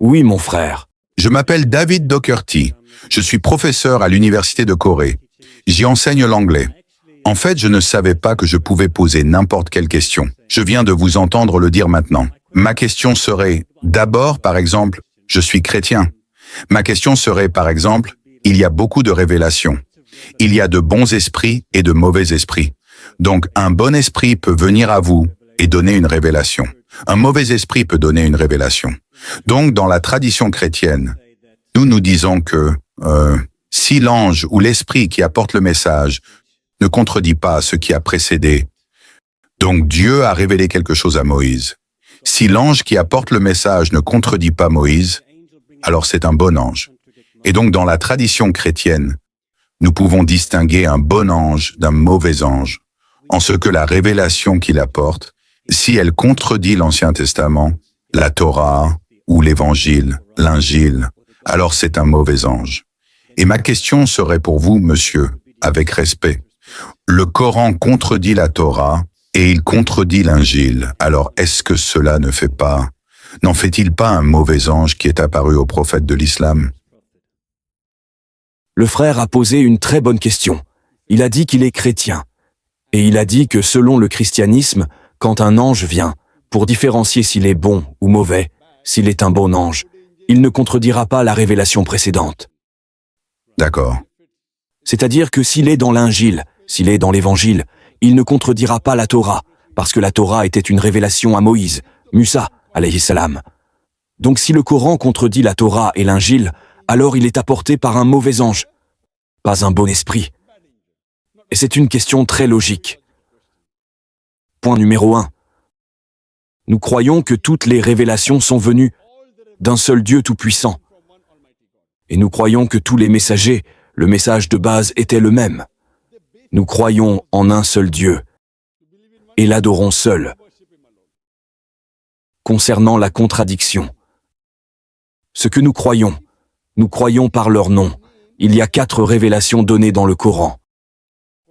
Oui, mon frère. Je m'appelle David Doherty. Je suis professeur à l'Université de Corée. J'y enseigne l'anglais. En fait, je ne savais pas que je pouvais poser n'importe quelle question. Je viens de vous entendre le dire maintenant. Ma question serait, d'abord, par exemple, je suis chrétien. Ma question serait, par exemple, il y a beaucoup de révélations. Il y a de bons esprits et de mauvais esprits. Donc, un bon esprit peut venir à vous et donner une révélation. Un mauvais esprit peut donner une révélation. Donc, dans la tradition chrétienne, nous disons que si l'ange ou l'esprit qui apporte le message ne contredit pas ce qui a précédé, donc Dieu a révélé quelque chose à Moïse. Si l'ange qui apporte le message ne contredit pas Moïse, alors c'est un bon ange. Et donc, dans la tradition chrétienne, nous pouvons distinguer un bon ange d'un mauvais ange, en ce que la révélation qu'il apporte, si elle contredit l'Ancien Testament, la Torah ou l'Évangile, l'Injil, alors c'est un mauvais ange. Et ma question serait pour vous, monsieur, avec respect. Le Coran contredit la Torah et il contredit l'Injil. Alors est-ce que cela n'en fait-il pas un mauvais ange qui est apparu au prophète de l'islam? Le frère a posé une très bonne question. Il a dit qu'il est chrétien. Et il a dit que selon le christianisme, quand un ange vient, pour différencier s'il est bon ou mauvais, s'il est un bon ange, il ne contredira pas la révélation précédente. D'accord. C'est-à-dire que s'il est dans l'Injil, s'il est dans l'Évangile, il ne contredira pas la Torah, parce que la Torah était une révélation à Moïse, Musa, alayhi salam. Donc si le Coran contredit la Torah et l'Injil, alors il est apporté par un mauvais ange, pas un bon esprit. Et c'est une question très logique. Point numéro 1. Nous croyons que toutes les révélations sont venues d'un seul Dieu tout-puissant. Et nous croyons que tous les messagers, le message de base était le même. Nous croyons en un seul Dieu et l'adorons seul. Concernant la contradiction, ce que nous croyons par leur nom. Il y a 4 révélations données dans le Coran.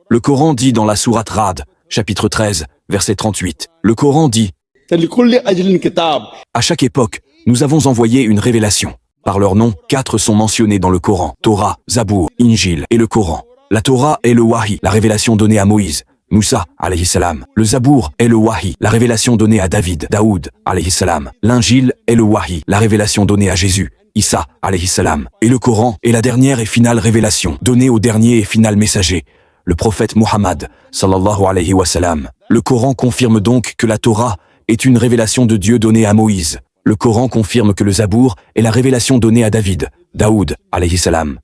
Le Coran dit dans la sourate Ra'd, chapitre 13, verset 38. Le Coran dit « À chaque époque, nous avons envoyé une révélation. Par leur nom, 4 sont mentionnés dans le Coran. Torah, Zabour, Injil et le Coran. La Torah est le Wahi, la révélation donnée à Moïse, Musa, alayhi salam. Le Zabour est le Wahi, la révélation donnée à David, Daoud, alayhi salam. L'Injil est le Wahi, la révélation donnée à Jésus, Isa, alayhi salam. Et le Coran est la dernière et finale révélation, donnée au dernier et final messager, le prophète Muhammad, sallallahu alayhi wa sallam. Le Coran confirme donc que la Torah est une révélation de Dieu donnée à Moïse. Le Coran confirme que le Zabour est la révélation donnée à David, Daoud, alayhi salam.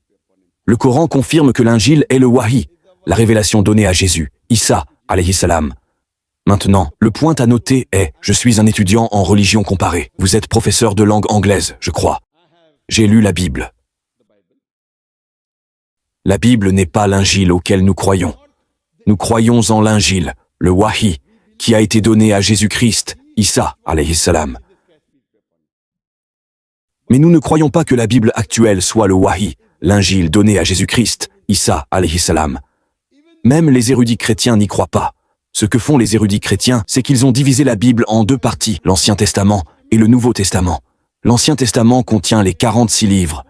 Le Coran confirme que l'Injil est le Wahi, la révélation donnée à Jésus, Isa, alayhi salam. Maintenant, le point à noter est, je suis un étudiant en religion comparée. Vous êtes professeur de langue anglaise, je crois. J'ai lu la Bible. La Bible n'est pas l'Injil auquel nous croyons. Nous croyons en l'Injil, le Wahi, qui a été donné à Jésus-Christ, Isa, alayhi salam. Mais nous ne croyons pas que la Bible actuelle soit le Wahi, l'Injil donné à Jésus-Christ, Isa, alayhi salam. Même les érudits chrétiens n'y croient pas. Ce que font les érudits chrétiens, c'est qu'ils ont divisé la Bible en 2 parties, l'Ancien Testament et le Nouveau Testament. L'Ancien Testament contient les 46 livres.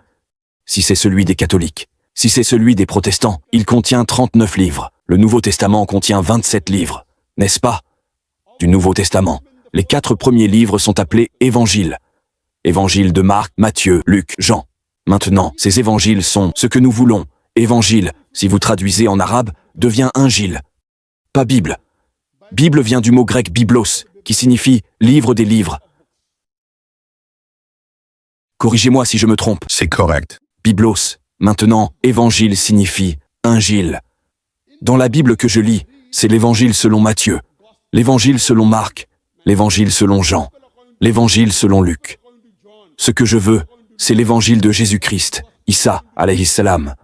Si c'est celui des catholiques. Si c'est celui des protestants, il contient 39 livres. Le Nouveau Testament contient 27 livres. N'est-ce pas? Du Nouveau Testament, les 4 premiers livres sont appelés évangiles. Évangile de Marc, Matthieu, Luc, Jean. Maintenant, ces évangiles sont ce que nous voulons. Évangile, si vous traduisez en arabe, devient Injil. Pas Bible. Bible vient du mot grec biblos, qui signifie livre des livres. Corrigez-moi si je me trompe. C'est correct. Biblos. Maintenant, évangile signifie Injil. Dans la Bible que je lis, c'est l'évangile selon Matthieu, l'évangile selon Marc, l'évangile selon Jean, l'évangile selon Luc. Ce que je veux, c'est l'évangile de Jésus-Christ, Isa, alayhi salam.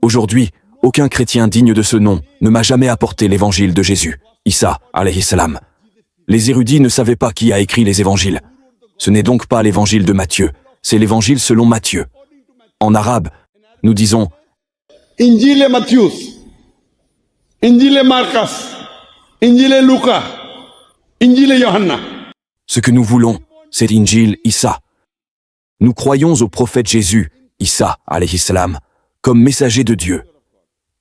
Aujourd'hui, aucun chrétien digne de ce nom ne m'a jamais apporté l'évangile de Jésus, Isa, alayhi salam. Les érudits ne savaient pas qui a écrit les évangiles. Ce n'est donc pas l'évangile de Matthieu, c'est l'évangile selon Matthieu. En arabe, nous disons Injil Matthius, Injil Marcus, Injil Lucas, Injil Yohanna. Ce que nous voulons, c'est Injil Issa. Nous croyons au prophète Jésus, Issa, alayhi salam, comme messager de Dieu.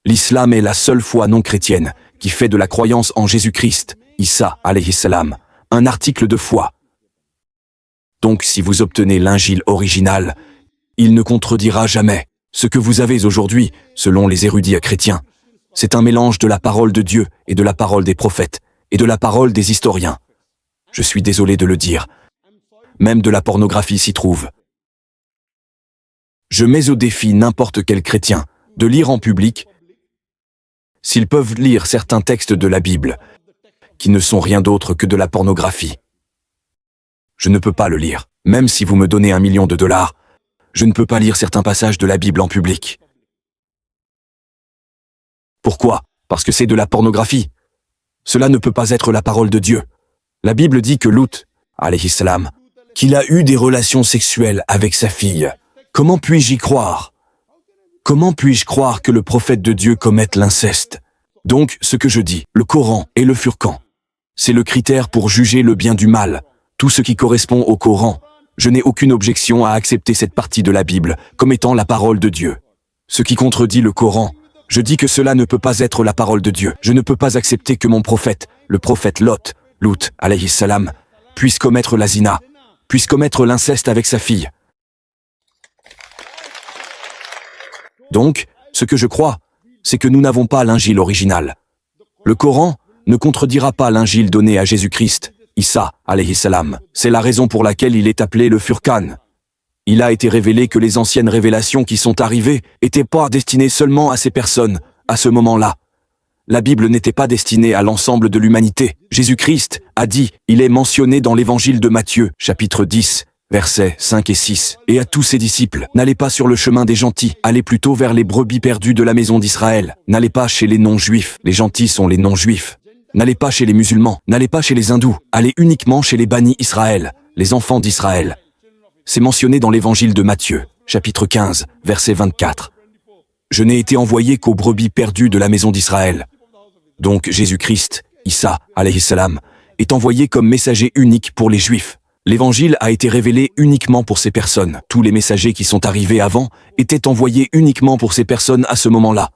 L'islam est la seule foi non chrétienne qui fait de la croyance en Jésus-Christ, Issa, alayhi salam, un article de foi. Donc si vous obtenez l'injil original, il ne contredira jamais. Ce que vous avez aujourd'hui, selon les érudits chrétiens, c'est un mélange de la parole de Dieu et de la parole des prophètes, et de la parole des historiens. Je suis désolé de le dire. Même de la pornographie s'y trouve. Je mets au défi n'importe quel chrétien de lire en public, s'ils peuvent lire certains textes de la Bible, qui ne sont rien d'autre que de la pornographie. Je ne peux pas le lire. Même si vous me donnez $1 million, je ne peux pas lire certains passages de la Bible en public. Pourquoi? Parce que c'est de la pornographie. Cela ne peut pas être la parole de Dieu. La Bible dit que Lut, alayhi salam, qu'il a eu des relations sexuelles avec sa fille. Comment puis-je y croire? Comment puis-je croire que le prophète de Dieu commette l'inceste? Donc, ce que je dis, le Coran et le Furqan, c'est le critère pour juger le bien du mal. Tout ce qui correspond au Coran, je n'ai aucune objection à accepter cette partie de la Bible comme étant la parole de Dieu. Ce qui contredit le Coran, je dis que cela ne peut pas être la parole de Dieu. Je ne peux pas accepter que mon prophète, le prophète Lut, alayhi salam, puisse commettre la zina, puisse commettre l'inceste avec sa fille. Donc, ce que je crois, c'est que nous n'avons pas l'injil original. Le Coran ne contredira pas l'injil donné à Jésus-Christ, Issa, alayhi salam. C'est la raison pour laquelle il est appelé le Furqan. Il a été révélé que les anciennes révélations qui sont arrivées étaient pas destinées seulement à ces personnes, à ce moment-là. La Bible n'était pas destinée à l'ensemble de l'humanité. Jésus-Christ a dit, il est mentionné dans l'évangile de Matthieu, chapitre 10, versets 5 et 6. Et à tous ses disciples, n'allez pas sur le chemin des gentils, allez plutôt vers les brebis perdues de la maison d'Israël. N'allez pas chez les non-juifs, les gentils sont les non-juifs. N'allez pas chez les musulmans, n'allez pas chez les hindous, allez uniquement chez les bannis Israël, les enfants d'Israël. C'est mentionné dans l'évangile de Matthieu, chapitre 15, verset 24. Je n'ai été envoyé qu'aux brebis perdues de la maison d'Israël. Donc Jésus-Christ, Issa, alayhi salam, est envoyé comme messager unique pour les Juifs. L'évangile a été révélé uniquement pour ces personnes. Tous les messagers qui sont arrivés avant étaient envoyés uniquement pour ces personnes à ce moment-là.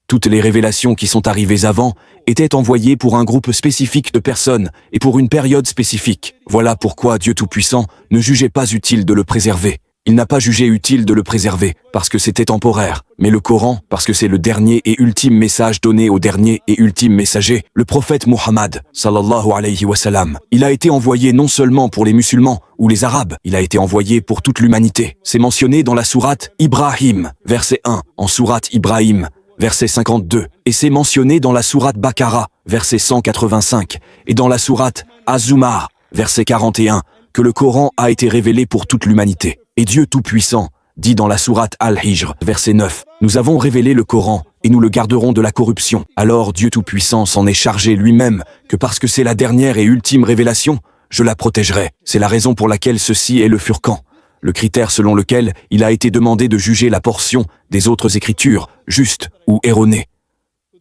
Toutes les révélations qui sont arrivées avant étaient envoyées pour un groupe spécifique de personnes et pour une période spécifique. Voilà pourquoi Dieu Tout-Puissant ne jugeait pas utile de le préserver. Il n'a pas jugé utile de le préserver parce que c'était temporaire, mais le Coran parce que c'est le dernier et ultime message donné au dernier et ultime messager, le prophète Muhammad, sallallahu alayhi wa sallam. Il a été envoyé non seulement pour les musulmans ou les arabes, il a été envoyé pour toute l'humanité. C'est mentionné dans la sourate Ibrahim, verset 1, en sourate Ibrahim, verset 52, et c'est mentionné dans la sourate Baqara, verset 185, et dans la sourate Az-Zumar, verset 41, que le Coran a été révélé pour toute l'humanité. Et Dieu Tout-Puissant dit dans la sourate Al-Hijr, verset 9, « Nous avons révélé le Coran, et nous le garderons de la corruption. » Alors Dieu Tout-Puissant s'en est chargé lui-même, que parce que c'est la dernière et ultime révélation, je la protégerai. C'est la raison pour laquelle ceci est le Furqan, le critère selon lequel il a été demandé de juger la portion des autres écritures, juste ou erronée.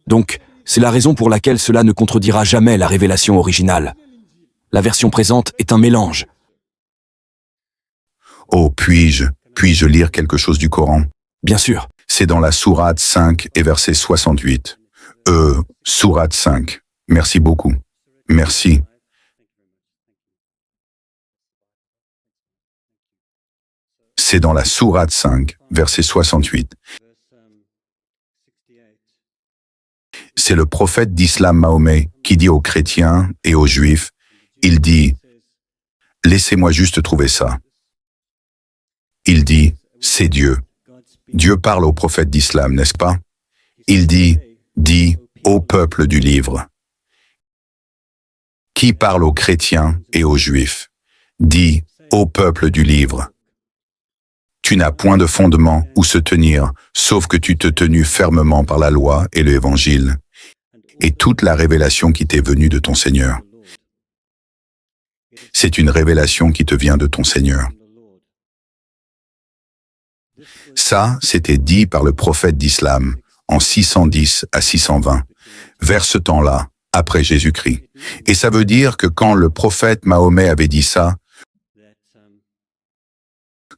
Donc, c'est la raison pour laquelle cela ne contredira jamais la révélation originale. La version présente est un mélange. Oh, puis-je lire quelque chose du Coran? Bien sûr. C'est dans la sourate 5 et verset 68. Sourate 5. Merci beaucoup. Merci. C'est dans la sourate 5, verset 68. C'est le prophète d'Islam Mahomet qui dit aux chrétiens et aux juifs, il dit, « Laissez-moi juste trouver ça. » Il dit, « C'est Dieu. » Dieu parle au prophète d'Islam, n'est-ce pas? Il dit, « Dis au peuple du livre. » Qui parle aux chrétiens et aux juifs? Dis au peuple du livre. Tu n'as point de fondement où se tenir, sauf que tu te tenus fermement par la loi et l'évangile, et toute la révélation qui t'est venue de ton Seigneur. C'est une révélation qui te vient de ton Seigneur. Ça, c'était dit par le prophète d'Islam en 610 à 620. Vers ce temps-là, après Jésus-Christ. Et ça veut dire que quand le prophète Mahomet avait dit ça,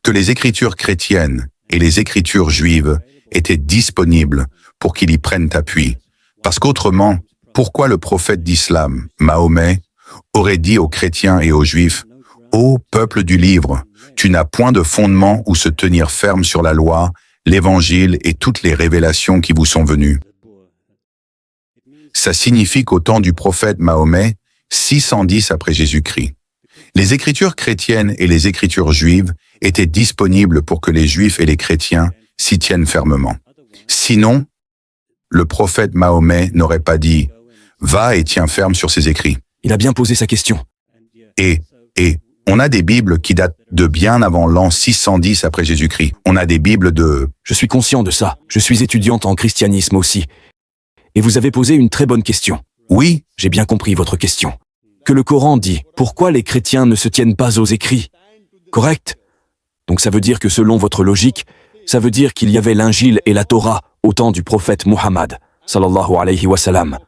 que les écritures chrétiennes et les écritures juives étaient disponibles pour qu'il y prenne appui. Parce qu'autrement, pourquoi le prophète d'islam, Mahomet, aurait dit aux chrétiens et aux juifs, « Ô peuple du livre, tu n'as point de fondement où se tenir ferme sur la loi, l'évangile et toutes les révélations qui vous sont venues. » Ça signifie qu'au temps du prophète Mahomet, 610 après Jésus-Christ, les écritures chrétiennes et les écritures juives étaient disponibles pour que les juifs et les chrétiens s'y tiennent fermement. Sinon, le prophète Mahomet n'aurait pas dit « Va et tiens ferme sur ces écrits ». Il a bien posé sa question. Et on a des Bibles qui datent de bien avant l'an 610 après Jésus-Christ. On a des Bibles de... Je suis conscient de ça. Je suis étudiante en christianisme aussi. Et vous avez posé une très bonne question. Oui, J'ai bien compris votre question. Que le Coran dit, pourquoi les chrétiens ne se tiennent pas aux écrits? Correct? Donc ça veut dire que selon votre logique, ça veut dire qu'il y avait l'Injil et la Torah au temps du prophète Muhammad, sallallahu alayhi wa sallam.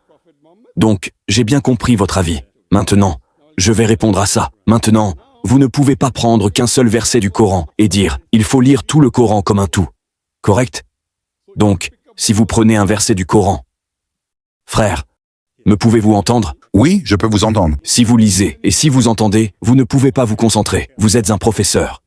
Donc, j'ai bien compris votre avis. Maintenant, je vais répondre à ça. Maintenant, vous ne pouvez pas prendre qu'un seul verset du Coran et dire, il faut lire tout le Coran comme un tout. Correct? Donc, si vous prenez un verset du Coran, frère, me pouvez-vous entendre? oui, je peux vous entendre. Si vous lisez et si vous entendez, vous ne pouvez pas vous concentrer. Vous êtes un professeur.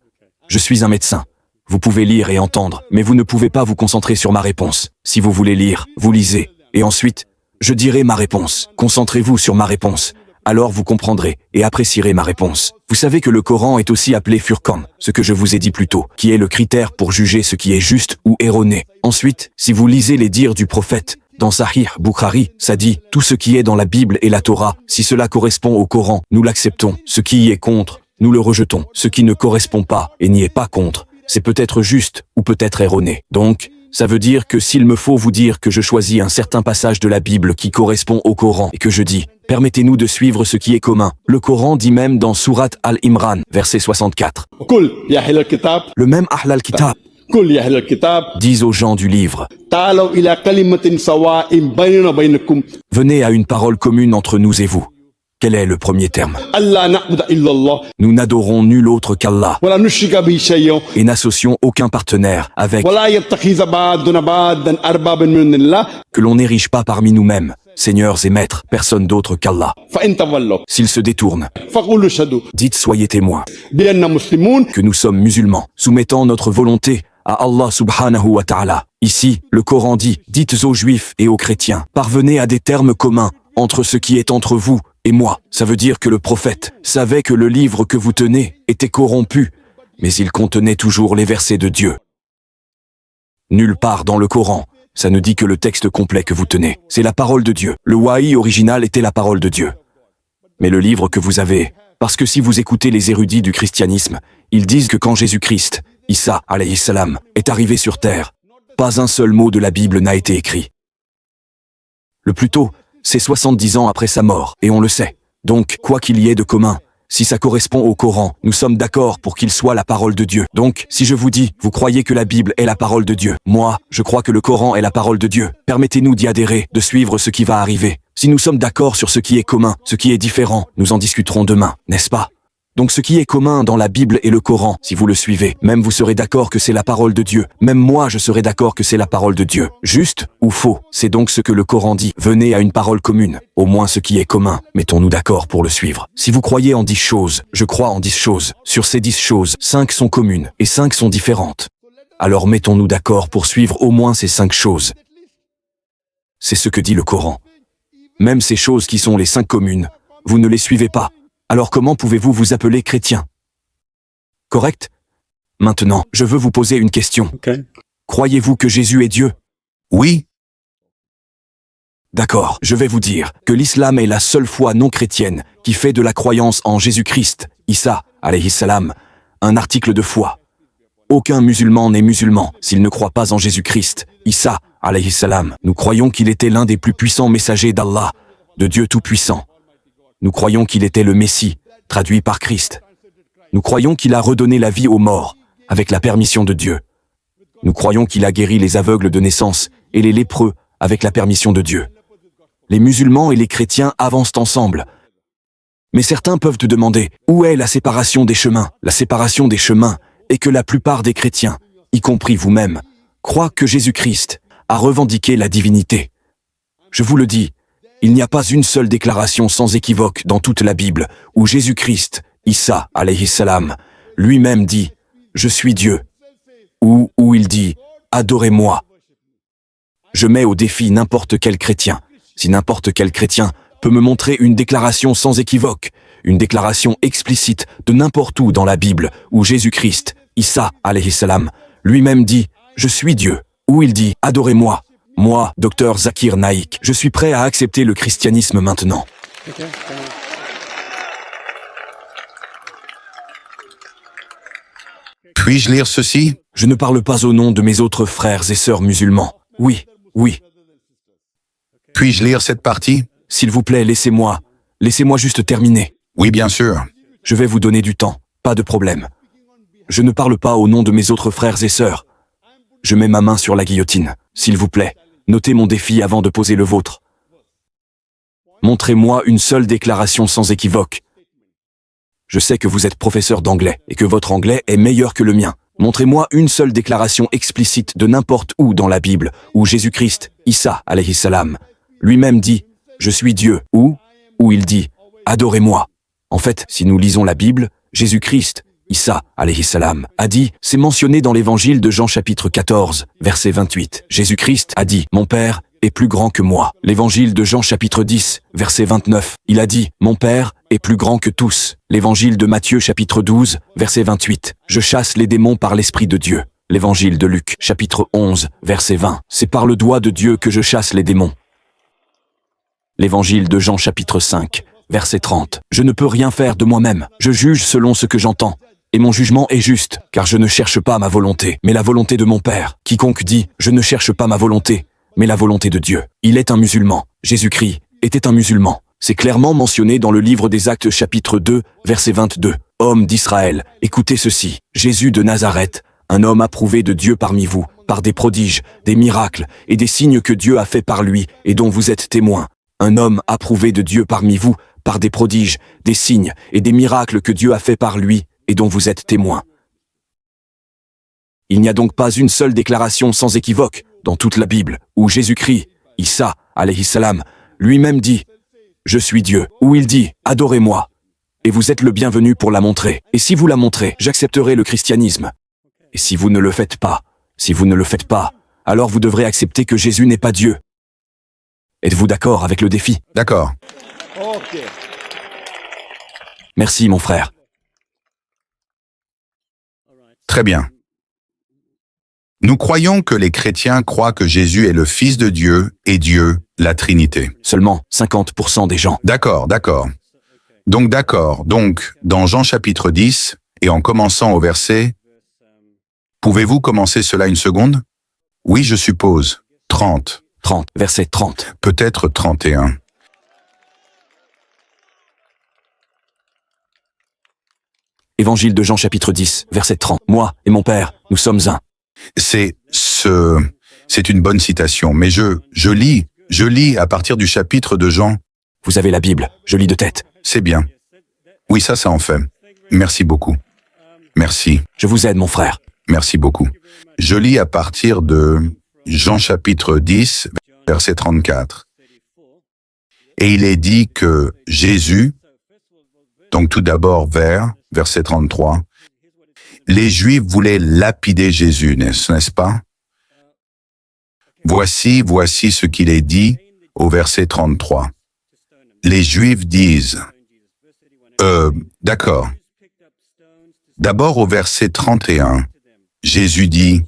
Je suis un médecin. Vous pouvez lire et entendre, mais vous ne pouvez pas vous concentrer sur ma réponse. Si vous voulez lire, vous lisez. Et ensuite, je dirai ma réponse. Concentrez-vous sur ma réponse. Alors vous comprendrez et apprécierez ma réponse. Vous savez que le Coran est aussi appelé Furqan, ce que je vous ai dit plus tôt, qui est le critère pour juger ce qui est juste ou erroné. Ensuite, si vous lisez les dires du prophète, dans Sahih Bukhari, ça dit « Tout ce qui est dans la Bible et la Torah, si cela correspond au Coran, nous l'acceptons. Ce qui y est contre, nous le rejetons. Ce qui ne correspond pas et n'y est pas contre, c'est peut-être juste ou peut-être erroné. Donc, ça veut dire que s'il me faut vous dire que je choisis un certain passage de la Bible qui correspond au Coran et que je dis « Permettez-nous de suivre ce qui est commun », le Coran dit même dans Sourate Al-Imran, verset 64. قل يا أهل الكتاب Le même Ahl al-Kitab قل يا أهل الكتاب dit aux gens du livre تعالوا إلى كلمة سواء بيننا وبينكم « Venez à une parole commune entre nous et vous ». Quel est le premier terme? ألا نعبد إلا الله Nous n'adorons nul autre qu'Allah ولا نشرك به شيئا et n'associons aucun partenaire avec, ولا يتخذ بعضنا بعضا أربابا من دون الله que l'on n'érige pas parmi nous-mêmes, seigneurs et maîtres, personne d'autre qu'Allah. فإن تولوا S'ils se détournent, فقولوا اشهدوا dites soyez témoins بأننا مسلمون que nous sommes musulmans, soumettant notre volonté à Allah subhanahu wa ta'ala. Ici, le Coran dit, dites aux juifs et aux chrétiens, parvenez à des termes communs entre ce qui est entre vous et moi. Ça veut dire que le prophète savait que le livre que vous tenez était corrompu, mais il contenait toujours les versets de Dieu. Nulle part dans le Coran, ça ne dit que le texte complet que vous tenez. C'est la parole de Dieu. Le wahi original était la parole de Dieu. Mais le livre que vous avez, parce que si vous écoutez les érudits du christianisme, ils disent que quand Jésus-Christ, Isa alayhi salam, est arrivé sur terre, pas un seul mot de la Bible n'a été écrit. Le plus tôt, c'est 70 ans après sa mort, et on le sait. Donc, quoi qu'il y ait de commun, si ça correspond au Coran, nous sommes d'accord pour qu'il soit la parole de Dieu. Donc, si je vous dis, vous croyez que la Bible est la parole de Dieu, moi, je crois que le Coran est la parole de Dieu. Permettez-nous d'y adhérer, de suivre ce qui va arriver. Si nous sommes d'accord sur ce qui est commun, ce qui est différent, nous en discuterons demain, n'est-ce pas? Donc ce qui est commun dans la Bible et le Coran, si vous le suivez, même vous serez d'accord que c'est la parole de Dieu, même moi je serai d'accord que c'est la parole de Dieu. Juste ou faux, c'est donc ce que le Coran dit. Venez à une parole commune, au moins ce qui est commun, mettons-nous d'accord pour le suivre. Si vous croyez en 10 choses, je crois en 10 choses. Sur ces 10 choses, 5 sont communes et 5 sont différentes. Alors mettons-nous d'accord pour suivre au moins ces 5 choses. C'est ce que dit le Coran. Même ces choses qui sont les 5 communes, vous ne les suivez pas. Alors comment pouvez-vous vous appeler chrétien? Correct? Maintenant, je veux vous poser une question. Croyez-vous que Jésus est Dieu? Oui, D'accord, je vais vous dire que l'islam est la seule foi non chrétienne qui fait de la croyance en Jésus-Christ, Isa, alayhi salam, un article de foi. Aucun musulman n'est musulman s'il ne croit pas en Jésus-Christ, Isa, alayhi salam. Nous croyons qu'il était l'un des plus puissants messagers d'Allah, de Dieu Tout-Puissant. Nous croyons qu'il était le Messie, traduit par Christ. Nous croyons qu'il a redonné la vie aux morts, avec la permission de Dieu. Nous croyons qu'il a guéri les aveugles de naissance et les lépreux avec la permission de Dieu. Les musulmans et les chrétiens avancent ensemble. Mais certains peuvent te demander, où est la séparation des chemins? La séparation des chemins est que la plupart des chrétiens, y compris vous-même, croient que Jésus-Christ a revendiqué la divinité. Je vous le dis, il n'y a pas une seule déclaration sans équivoque dans toute la Bible où Jésus-Christ, Isa alayhi salam, lui-même dit « Je suis Dieu » ou où il dit « Adorez-moi ». Je mets au défi n'importe quel chrétien. Si n'importe quel chrétien peut me montrer une déclaration sans équivoque, une déclaration explicite de n'importe où dans la Bible où Jésus-Christ, Isa alayhi salam, lui-même dit « Je suis Dieu » où il dit « Adorez-moi ». Moi, Dr Zakir Naik, je suis prêt à accepter le christianisme maintenant. Puis-je lire ceci? Je ne parle pas au nom de mes autres frères et sœurs musulmans. Oui, oui. Puis-je lire cette partie? S'il vous plaît, laissez-moi juste terminer. Oui, bien sûr. Je vais vous donner du temps, pas de problème. Je ne parle pas au nom de mes autres frères et sœurs. Je mets ma main sur la guillotine. S'il vous plaît, notez mon défi avant de poser le vôtre. Montrez-moi une seule déclaration sans équivoque. Je sais que vous êtes professeur d'anglais et que votre anglais est meilleur que le mien. Montrez-moi une seule déclaration explicite de n'importe où dans la Bible où Jésus-Christ, Isa alayhi salam, lui-même dit « Je suis Dieu » ou où il dit « Adorez-moi ». En fait, si nous lisons la Bible, Jésus-Christ, Isa alayhi salam, a dit, c'est mentionné dans l'évangile de Jean chapitre 14, verset 28. Jésus-Christ a dit, mon Père est plus grand que moi. L'évangile de Jean chapitre 10, verset 29, il a dit, mon Père est plus grand que tous. L'évangile de Matthieu chapitre 12, verset 28, je chasse les démons par l'Esprit de Dieu. L'évangile de Luc chapitre 11, verset 20, c'est par le doigt de Dieu que je chasse les démons. L'évangile de Jean chapitre 5, verset 30, je ne peux rien faire de moi-même, je juge selon ce que j'entends. Et mon jugement est juste, car je ne cherche pas ma volonté, mais la volonté de mon Père. Quiconque dit « Je ne cherche pas ma volonté, mais la volonté de Dieu ». Il est un musulman. Jésus-Christ était un musulman. C'est clairement mentionné dans le livre des Actes chapitre 2, verset 22. « Hommes d'Israël, écoutez ceci. Jésus de Nazareth, un homme approuvé de Dieu parmi vous, par des prodiges, des miracles et des signes que Dieu a fait par lui et dont vous êtes témoins. Un homme approuvé de Dieu parmi vous, par des prodiges, des signes et des miracles que Dieu a fait par lui et dont vous êtes témoins. » Il n'y a donc pas une seule déclaration sans équivoque dans toute la Bible où Jésus-Christ, Isa alayhi salam, lui-même dit « Je suis Dieu » où il dit « Adorez-moi » et vous êtes le bienvenu pour la montrer. Et si vous la montrez, j'accepterai le christianisme. Et si vous ne le faites pas, alors vous devrez accepter que Jésus n'est pas Dieu. Êtes-vous d'accord avec le défi? D'accord. Merci mon frère. Très bien. Nous croyons que les chrétiens croient que Jésus est le Fils de Dieu et Dieu, la Trinité. Seulement 50% des gens. D'accord. Donc, dans Jean chapitre 10, et en commençant au verset, pouvez-vous commencer cela une seconde? Oui, je suppose. 30. Verset 30. Peut-être 31. Évangile de Jean chapitre 10, verset 30. Moi et mon Père, nous sommes un. C'est une bonne citation, mais je lis à partir du chapitre de Jean. Vous avez la Bible, je lis de tête. C'est bien. Oui, ça en fait. Merci beaucoup. Merci. Je vous aide, mon frère. Merci beaucoup. Je lis à partir de Jean chapitre 10, verset 34. Et il est dit que Jésus, donc tout d'abord verset 33, les Juifs voulaient lapider Jésus, n'est-ce pas? Voici ce qu'il est dit au verset 33. Les Juifs disent, d'accord. D'abord au verset 31, Jésus dit,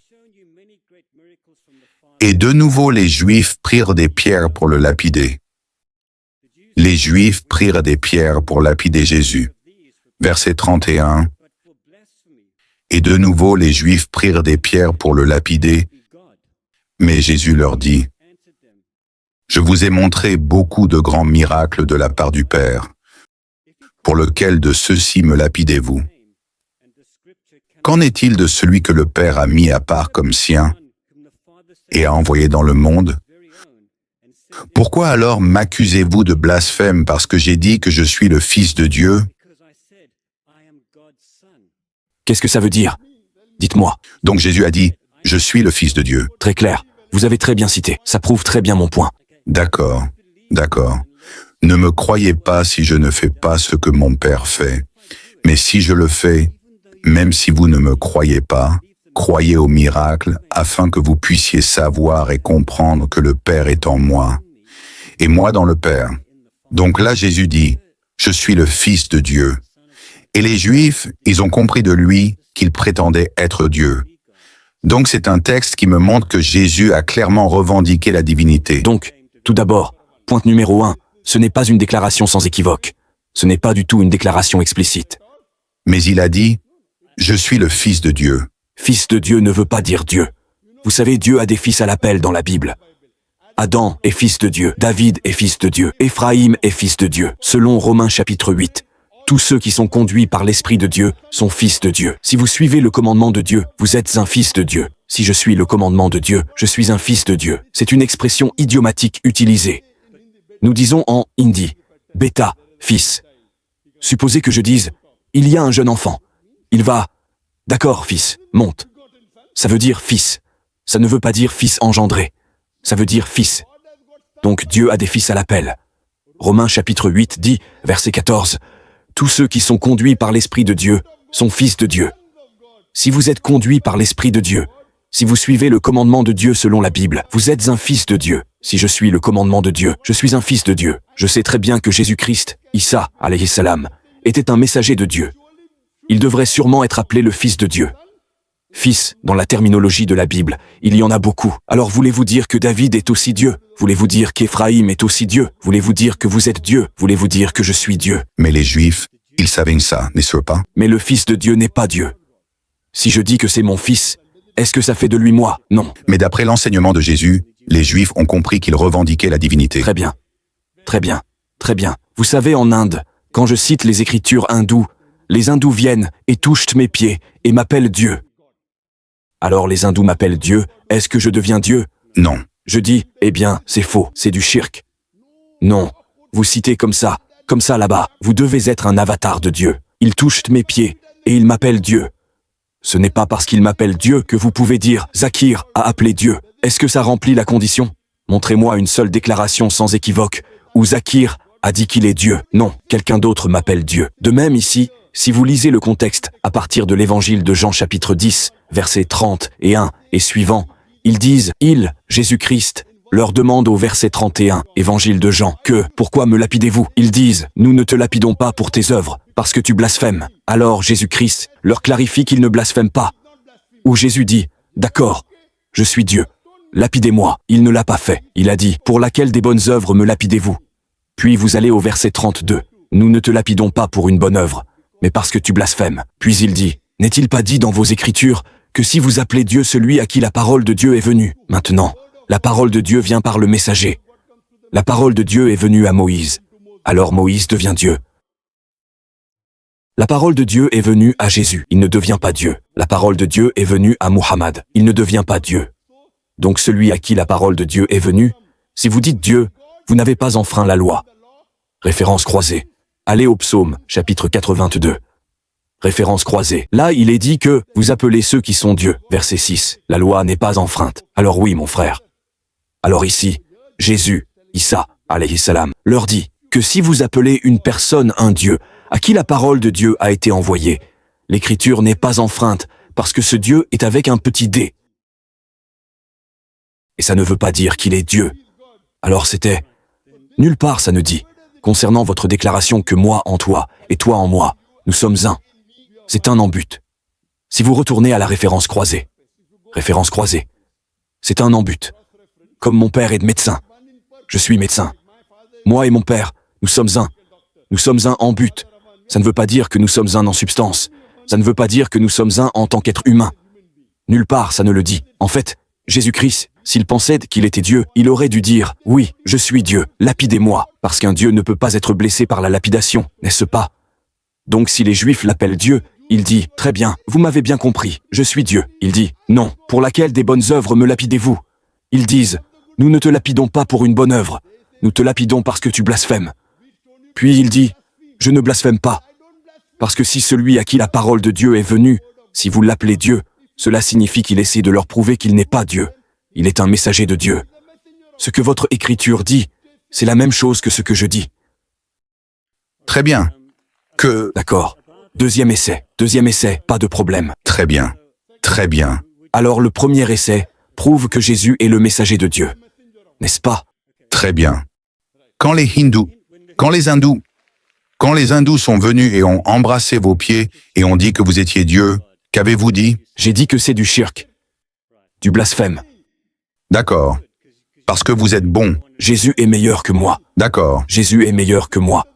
et de nouveau les Juifs prirent des pierres pour le lapider. Les Juifs prirent des pierres pour lapider Jésus. Verset 31. Et de nouveau les Juifs prirent des pierres pour le lapider, mais Jésus leur dit, je vous ai montré beaucoup de grands miracles de la part du Père. Pour lequel de ceux-ci me lapidez-vous? Qu'en est-il de celui que le Père a mis à part comme sien et a envoyé dans le monde? Pourquoi alors m'accusez-vous de blasphème parce que j'ai dit que je suis le Fils de Dieu? Qu'est-ce que ça veut dire? Dites-moi. Donc Jésus a dit, je suis le Fils de Dieu. Très clair. Vous avez très bien cité. Ça prouve très bien mon point. D'accord, d'accord. Ne me croyez pas si je ne fais pas ce que mon Père fait. Mais si je le fais, même si vous ne me croyez pas, croyez au miracle afin que vous puissiez savoir et comprendre que le Père est en moi et moi dans le Père. Donc là, Jésus dit, je suis le Fils de Dieu. Et les Juifs, ils ont compris de lui qu'il prétendait être Dieu. Donc c'est un texte qui me montre que Jésus a clairement revendiqué la divinité. Donc, tout d'abord, point numéro 1, ce n'est pas une déclaration sans équivoque. Ce n'est pas du tout une déclaration explicite. Mais il a dit, je suis le Fils de Dieu. Fils de Dieu ne veut pas dire Dieu. Vous savez, Dieu a des fils à l'appel dans la Bible. Adam est fils de Dieu, David est fils de Dieu, Éphraïm est fils de Dieu, selon Romains chapitre 8. Tous ceux qui sont conduits par l'Esprit de Dieu sont fils de Dieu. Si vous suivez le commandement de Dieu, vous êtes un fils de Dieu. Si je suis le commandement de Dieu, je suis un fils de Dieu. C'est une expression idiomatique utilisée. Nous disons en hindi, bêta, fils. Supposez que je dise, il y a un jeune enfant. Il va, d'accord, fils, monte. Ça veut dire fils. Ça ne veut pas dire fils engendré. Ça veut dire fils. Donc Dieu a des fils à l'appel. Romains chapitre 8 dit, verset 14, tous ceux qui sont conduits par l'Esprit de Dieu sont fils de Dieu. Si vous êtes conduits par l'Esprit de Dieu, si vous suivez le commandement de Dieu selon la Bible, vous êtes un fils de Dieu. Si je suis le commandement de Dieu, je suis un fils de Dieu. Je sais très bien que Jésus-Christ, Issa, alayhi salam, était un messager de Dieu. Il devrait sûrement être appelé le Fils de Dieu. Fils, dans la terminologie de la Bible, il y en a beaucoup. Alors voulez-vous dire que David est aussi Dieu? Voulez-vous dire qu'Éphraïm est aussi Dieu? Voulez-vous dire que vous êtes Dieu? Voulez-vous dire que je suis Dieu? Mais les Juifs, ils savaient ça, n'est-ce pas? Mais le Fils de Dieu n'est pas Dieu. Si je dis que c'est mon Fils, est-ce que ça fait de lui moi? Non. Mais d'après l'enseignement de Jésus, les Juifs ont compris qu'il revendiquait la divinité. Très bien. Très bien. Très bien. Vous savez, en Inde, quand je cite les écritures hindoues, les hindous viennent et touchent mes pieds et m'appellent Dieu. Alors les hindous m'appellent Dieu, est-ce que je deviens Dieu? Non. Je dis, eh bien, c'est faux, c'est du shirk. Non, vous citez comme ça là-bas, vous devez être un avatar de Dieu. Ils touchent mes pieds et ils m'appellent Dieu. Ce n'est pas parce qu'ils m'appellent Dieu que vous pouvez dire, Zakir a appelé Dieu. Est-ce que ça remplit la condition? Montrez-moi une seule déclaration sans équivoque, où Zakir a dit qu'il est Dieu. Non, quelqu'un d'autre m'appelle Dieu. De même ici, si vous lisez le contexte à partir de l'évangile de Jean chapitre 10, versets 30 et 1 et suivants, ils disent, il, Jésus-Christ, leur demande au verset 31, évangile de Jean, que, pourquoi me lapidez-vous? Ils disent, nous ne te lapidons pas pour tes œuvres, parce que tu blasphèmes. Alors Jésus-Christ leur clarifie qu'il ne blasphème pas. Ou Jésus dit, d'accord, je suis Dieu, lapidez-moi. Il ne l'a pas fait. Il a dit, pour laquelle des bonnes œuvres me lapidez-vous? Puis vous allez au verset 32, nous ne te lapidons pas pour une bonne œuvre, mais parce que tu blasphèmes. Puis il dit, n'est-il pas dit dans vos écritures que si vous appelez Dieu celui à qui la parole de Dieu est venue? Maintenant, la parole de Dieu vient par le messager. La parole de Dieu est venue à Moïse. Alors Moïse devient Dieu. La parole de Dieu est venue à Jésus. Il ne devient pas Dieu. La parole de Dieu est venue à Muhammad. Il ne devient pas Dieu. Donc celui à qui la parole de Dieu est venue, si vous dites Dieu, vous n'avez pas enfreint la loi. Référence croisée. Allez au psaume, chapitre 82. Référence croisée. Là, il est dit que vous appelez ceux qui sont Dieu. Verset 6. La loi n'est pas enfreinte. Alors oui, mon frère. Alors ici, Jésus, Issa, alayhi salam, leur dit que si vous appelez une personne un Dieu, à qui la parole de Dieu a été envoyée, l'écriture n'est pas enfreinte parce que ce Dieu est avec un petit d. Et ça ne veut pas dire qu'il est Dieu. Alors c'était, nulle part ça ne dit, concernant votre déclaration que moi en toi et toi en moi, nous sommes un. C'est un en but. Si vous retournez à la référence croisée, c'est un en but. Comme mon père est médecin, je suis médecin. Moi et mon père, nous sommes un. Nous sommes un en but. Ça ne veut pas dire que nous sommes un en substance. Ça ne veut pas dire que nous sommes un en tant qu'être humain. Nulle part ça ne le dit. En fait, Jésus-Christ, s'il pensait qu'il était Dieu, il aurait dû dire « Oui, je suis Dieu, lapidez-moi », parce qu'un Dieu ne peut pas être blessé par la lapidation, n'est-ce pas? Donc si les Juifs l'appellent Dieu, il dit « Très bien, vous m'avez bien compris, je suis Dieu ». Il dit « Non, pour laquelle des bonnes œuvres me lapidez-vous » Ils disent nous ne te lapidons pas pour une bonne œuvre, nous te lapidons parce que tu blasphèmes. Puis il dit, je ne blasphème pas, parce que si celui à qui la parole de Dieu est venue, si vous l'appelez Dieu, cela signifie qu'il essaie de leur prouver qu'il n'est pas Dieu. Il est un messager de Dieu. Ce que votre écriture dit, c'est la même chose que ce que je dis. Très bien. D'accord. Deuxième essai, pas de problème. Très bien. Très bien. Alors le premier essai prouve que Jésus est le messager de Dieu. N'est-ce pas? Très bien. Quand les hindous sont venus et ont embrassé vos pieds et ont dit que vous étiez Dieu, qu'avez-vous dit? J'ai dit que c'est du shirk, du blasphème. D'accord. Parce que vous êtes bon. Jésus est meilleur que moi. D'accord. Jésus est meilleur que moi.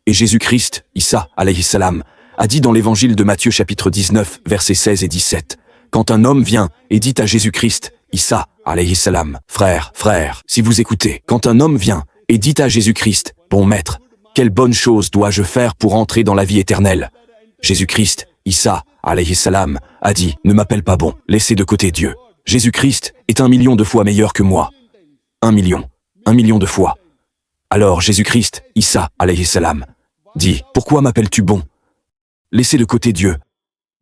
Et Jésus-Christ, Issa, alayhi salam, a dit dans l'évangile de Matthieu chapitre 19, versets 16 et 17, quand un homme vient et dit à Jésus-Christ, Issa, alayhi salam, frère, si vous écoutez, quand un homme vient et dit à Jésus-Christ, bon maître, quelle bonne chose dois-je faire pour entrer dans la vie éternelle? Jésus-Christ, Issa, alayhi salam, a dit, ne m'appelle pas bon, laissez de côté Dieu. Jésus-Christ est 1 million de fois meilleur que moi. 1 million de fois. Alors Jésus-Christ, Issa, alayhi salam, dit, pourquoi m'appelles-tu bon? Laissez de côté Dieu.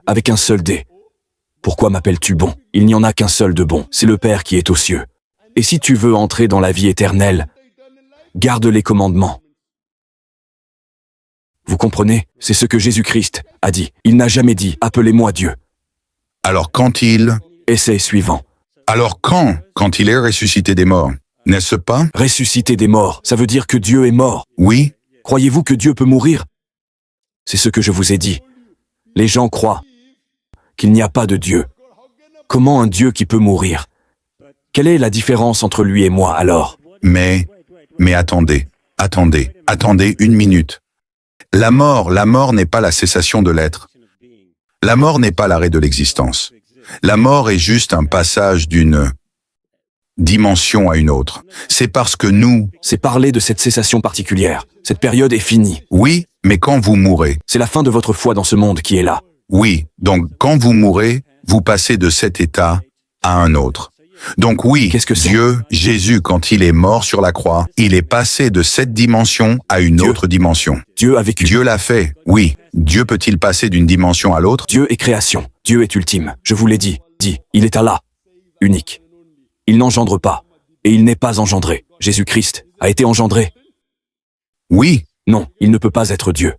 Avec un seul D. Pourquoi m'appelles-tu bon? Il n'y en a qu'un seul de bon, c'est le Père qui est aux cieux. Et si tu veux entrer dans la vie éternelle, garde les commandements. Vous comprenez? C'est ce que Jésus-Christ a dit. Il n'a jamais dit, appelez-moi Dieu. Alors Essai suivant. quand il est ressuscité des morts, n'est-ce pas? Ressusciter des morts, ça veut dire que Dieu est mort. Oui. Croyez-vous que Dieu peut mourir? C'est ce que je vous ai dit. Les gens croient qu'il n'y a pas de Dieu. Comment un Dieu qui peut mourir? Quelle est la différence entre lui et moi alors? Mais attendez une minute. La mort n'est pas la cessation de l'être. La mort n'est pas l'arrêt de l'existence. La mort est juste un passage d'une dimension à une autre. C'est parce que C'est parler de cette cessation particulière. Cette période est finie. Oui, mais quand vous mourrez. C'est la fin de votre foi dans ce monde qui est là. Oui, donc quand vous mourrez, vous passez de cet état à un autre. Donc oui, Qu'est-ce que c'est? Dieu, Jésus, quand il est mort sur la croix, il est passé de cette dimension à une Dieu. autre dimension. Dieu a vécu. Dieu l'a fait, oui. Dieu peut-il passer d'une dimension à l'autre? Dieu est création. Dieu est ultime. Je vous l'ai dit. Il est Allah. Unique. Il n'engendre pas. Et il n'est pas engendré. Jésus-Christ a été engendré. Oui. Non, il ne peut pas être Dieu.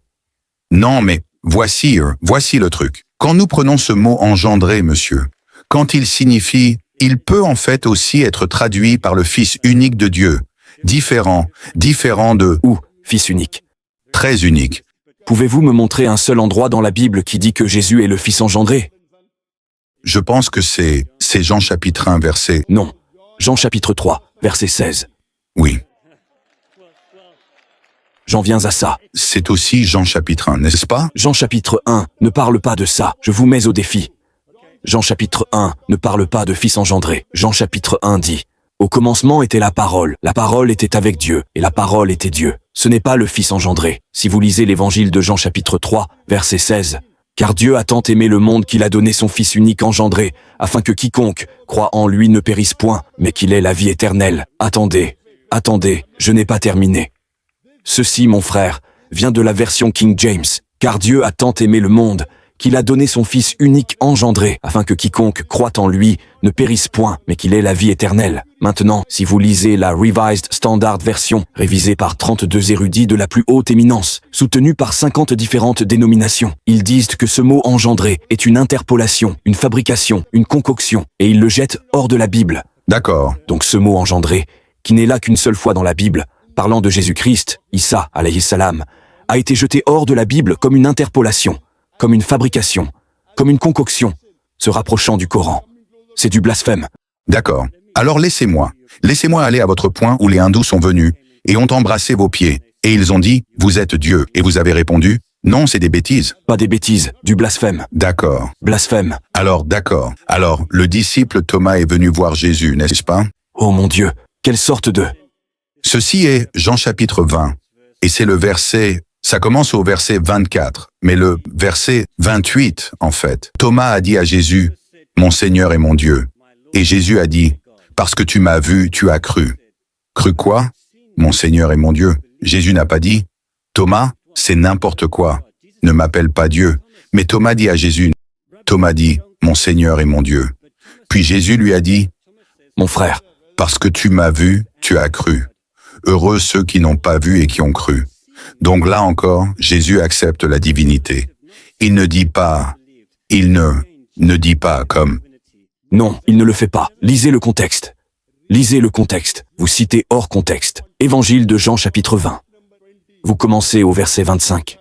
Non, mais voici le truc. Quand nous prenons ce mot engendré, monsieur, quand il signifie, il peut en fait aussi être traduit par le Fils unique de Dieu, différent de Ou, Fils unique. très unique. Pouvez-vous me montrer un seul endroit dans la Bible qui dit que Jésus est le Fils engendré? Je pense que c'est Jean chapitre 1, verset... Non. Jean chapitre 3, verset 16. Oui, J'en viens à ça. c'est aussi Jean chapitre 1, n'est-ce pas? Jean chapitre 1 ne parle pas de ça. Je vous mets au défi. Jean chapitre 1 ne parle pas de fils engendré. Jean chapitre 1 dit, au commencement était la parole était avec Dieu, et la parole était Dieu. Ce n'est pas le fils engendré. Si vous lisez l'évangile de Jean chapitre 3, verset 16, car Dieu a tant aimé le monde qu'il a donné son fils unique engendré, afin que quiconque croit en lui ne périsse point, mais qu'il ait la vie éternelle. Attendez, je n'ai pas terminé. Ceci, mon frère, vient de la version King James, car Dieu a tant aimé le monde qu'il a donné son Fils unique engendré, afin que quiconque croit en lui ne périsse point, mais qu'il ait la vie éternelle. Maintenant, si vous lisez la Revised Standard Version, révisée par 32 érudits de la plus haute éminence, soutenue par 50 différentes dénominations, ils disent que ce mot engendré est une interpolation, une fabrication, une concoction, et ils le jettent hors de la Bible. D'accord. Donc ce mot engendré, qui n'est là qu'une seule fois dans la Bible, parlant de Jésus-Christ, Issa, alayhi salam, a été jeté hors de la Bible comme une interpolation, comme une fabrication, comme une concoction, se rapprochant du Coran. C'est du blasphème. D'accord. Alors laissez-moi aller à votre point où les hindous sont venus et ont embrassé vos pieds. Et ils ont dit, vous êtes Dieu. Et vous avez répondu, non, c'est des bêtises. Pas des bêtises, du blasphème. D'accord. Blasphème. Alors, d'accord. Alors, le disciple Thomas est venu voir Jésus, n'est-ce pas? Oh mon Dieu, quelle sorte de... Ceci est Jean chapitre 20. Et c'est le verset... Ça commence au verset 24, mais le verset 28, en fait. Thomas a dit à Jésus, « Mon Seigneur et mon Dieu. » Et Jésus a dit, « Parce que tu m'as vu, tu as cru. Cru quoi? Mon Seigneur et mon Dieu. Jésus n'a pas dit, Thomas, c'est n'importe quoi. Ne m'appelle pas Dieu. Mais Thomas dit à Jésus, Thomas dit, mon Seigneur et mon Dieu. Puis Jésus lui a dit, Mon frère, parce que tu m'as vu, tu as cru. Heureux ceux qui n'ont pas vu et qui ont cru. Donc là encore, Jésus accepte la divinité. Il ne dit pas, il ne dit pas comme, non, il ne le fait pas. Lisez le contexte. Lisez le contexte. Vous citez hors contexte. Évangile de Jean chapitre 20. Vous commencez au verset 25.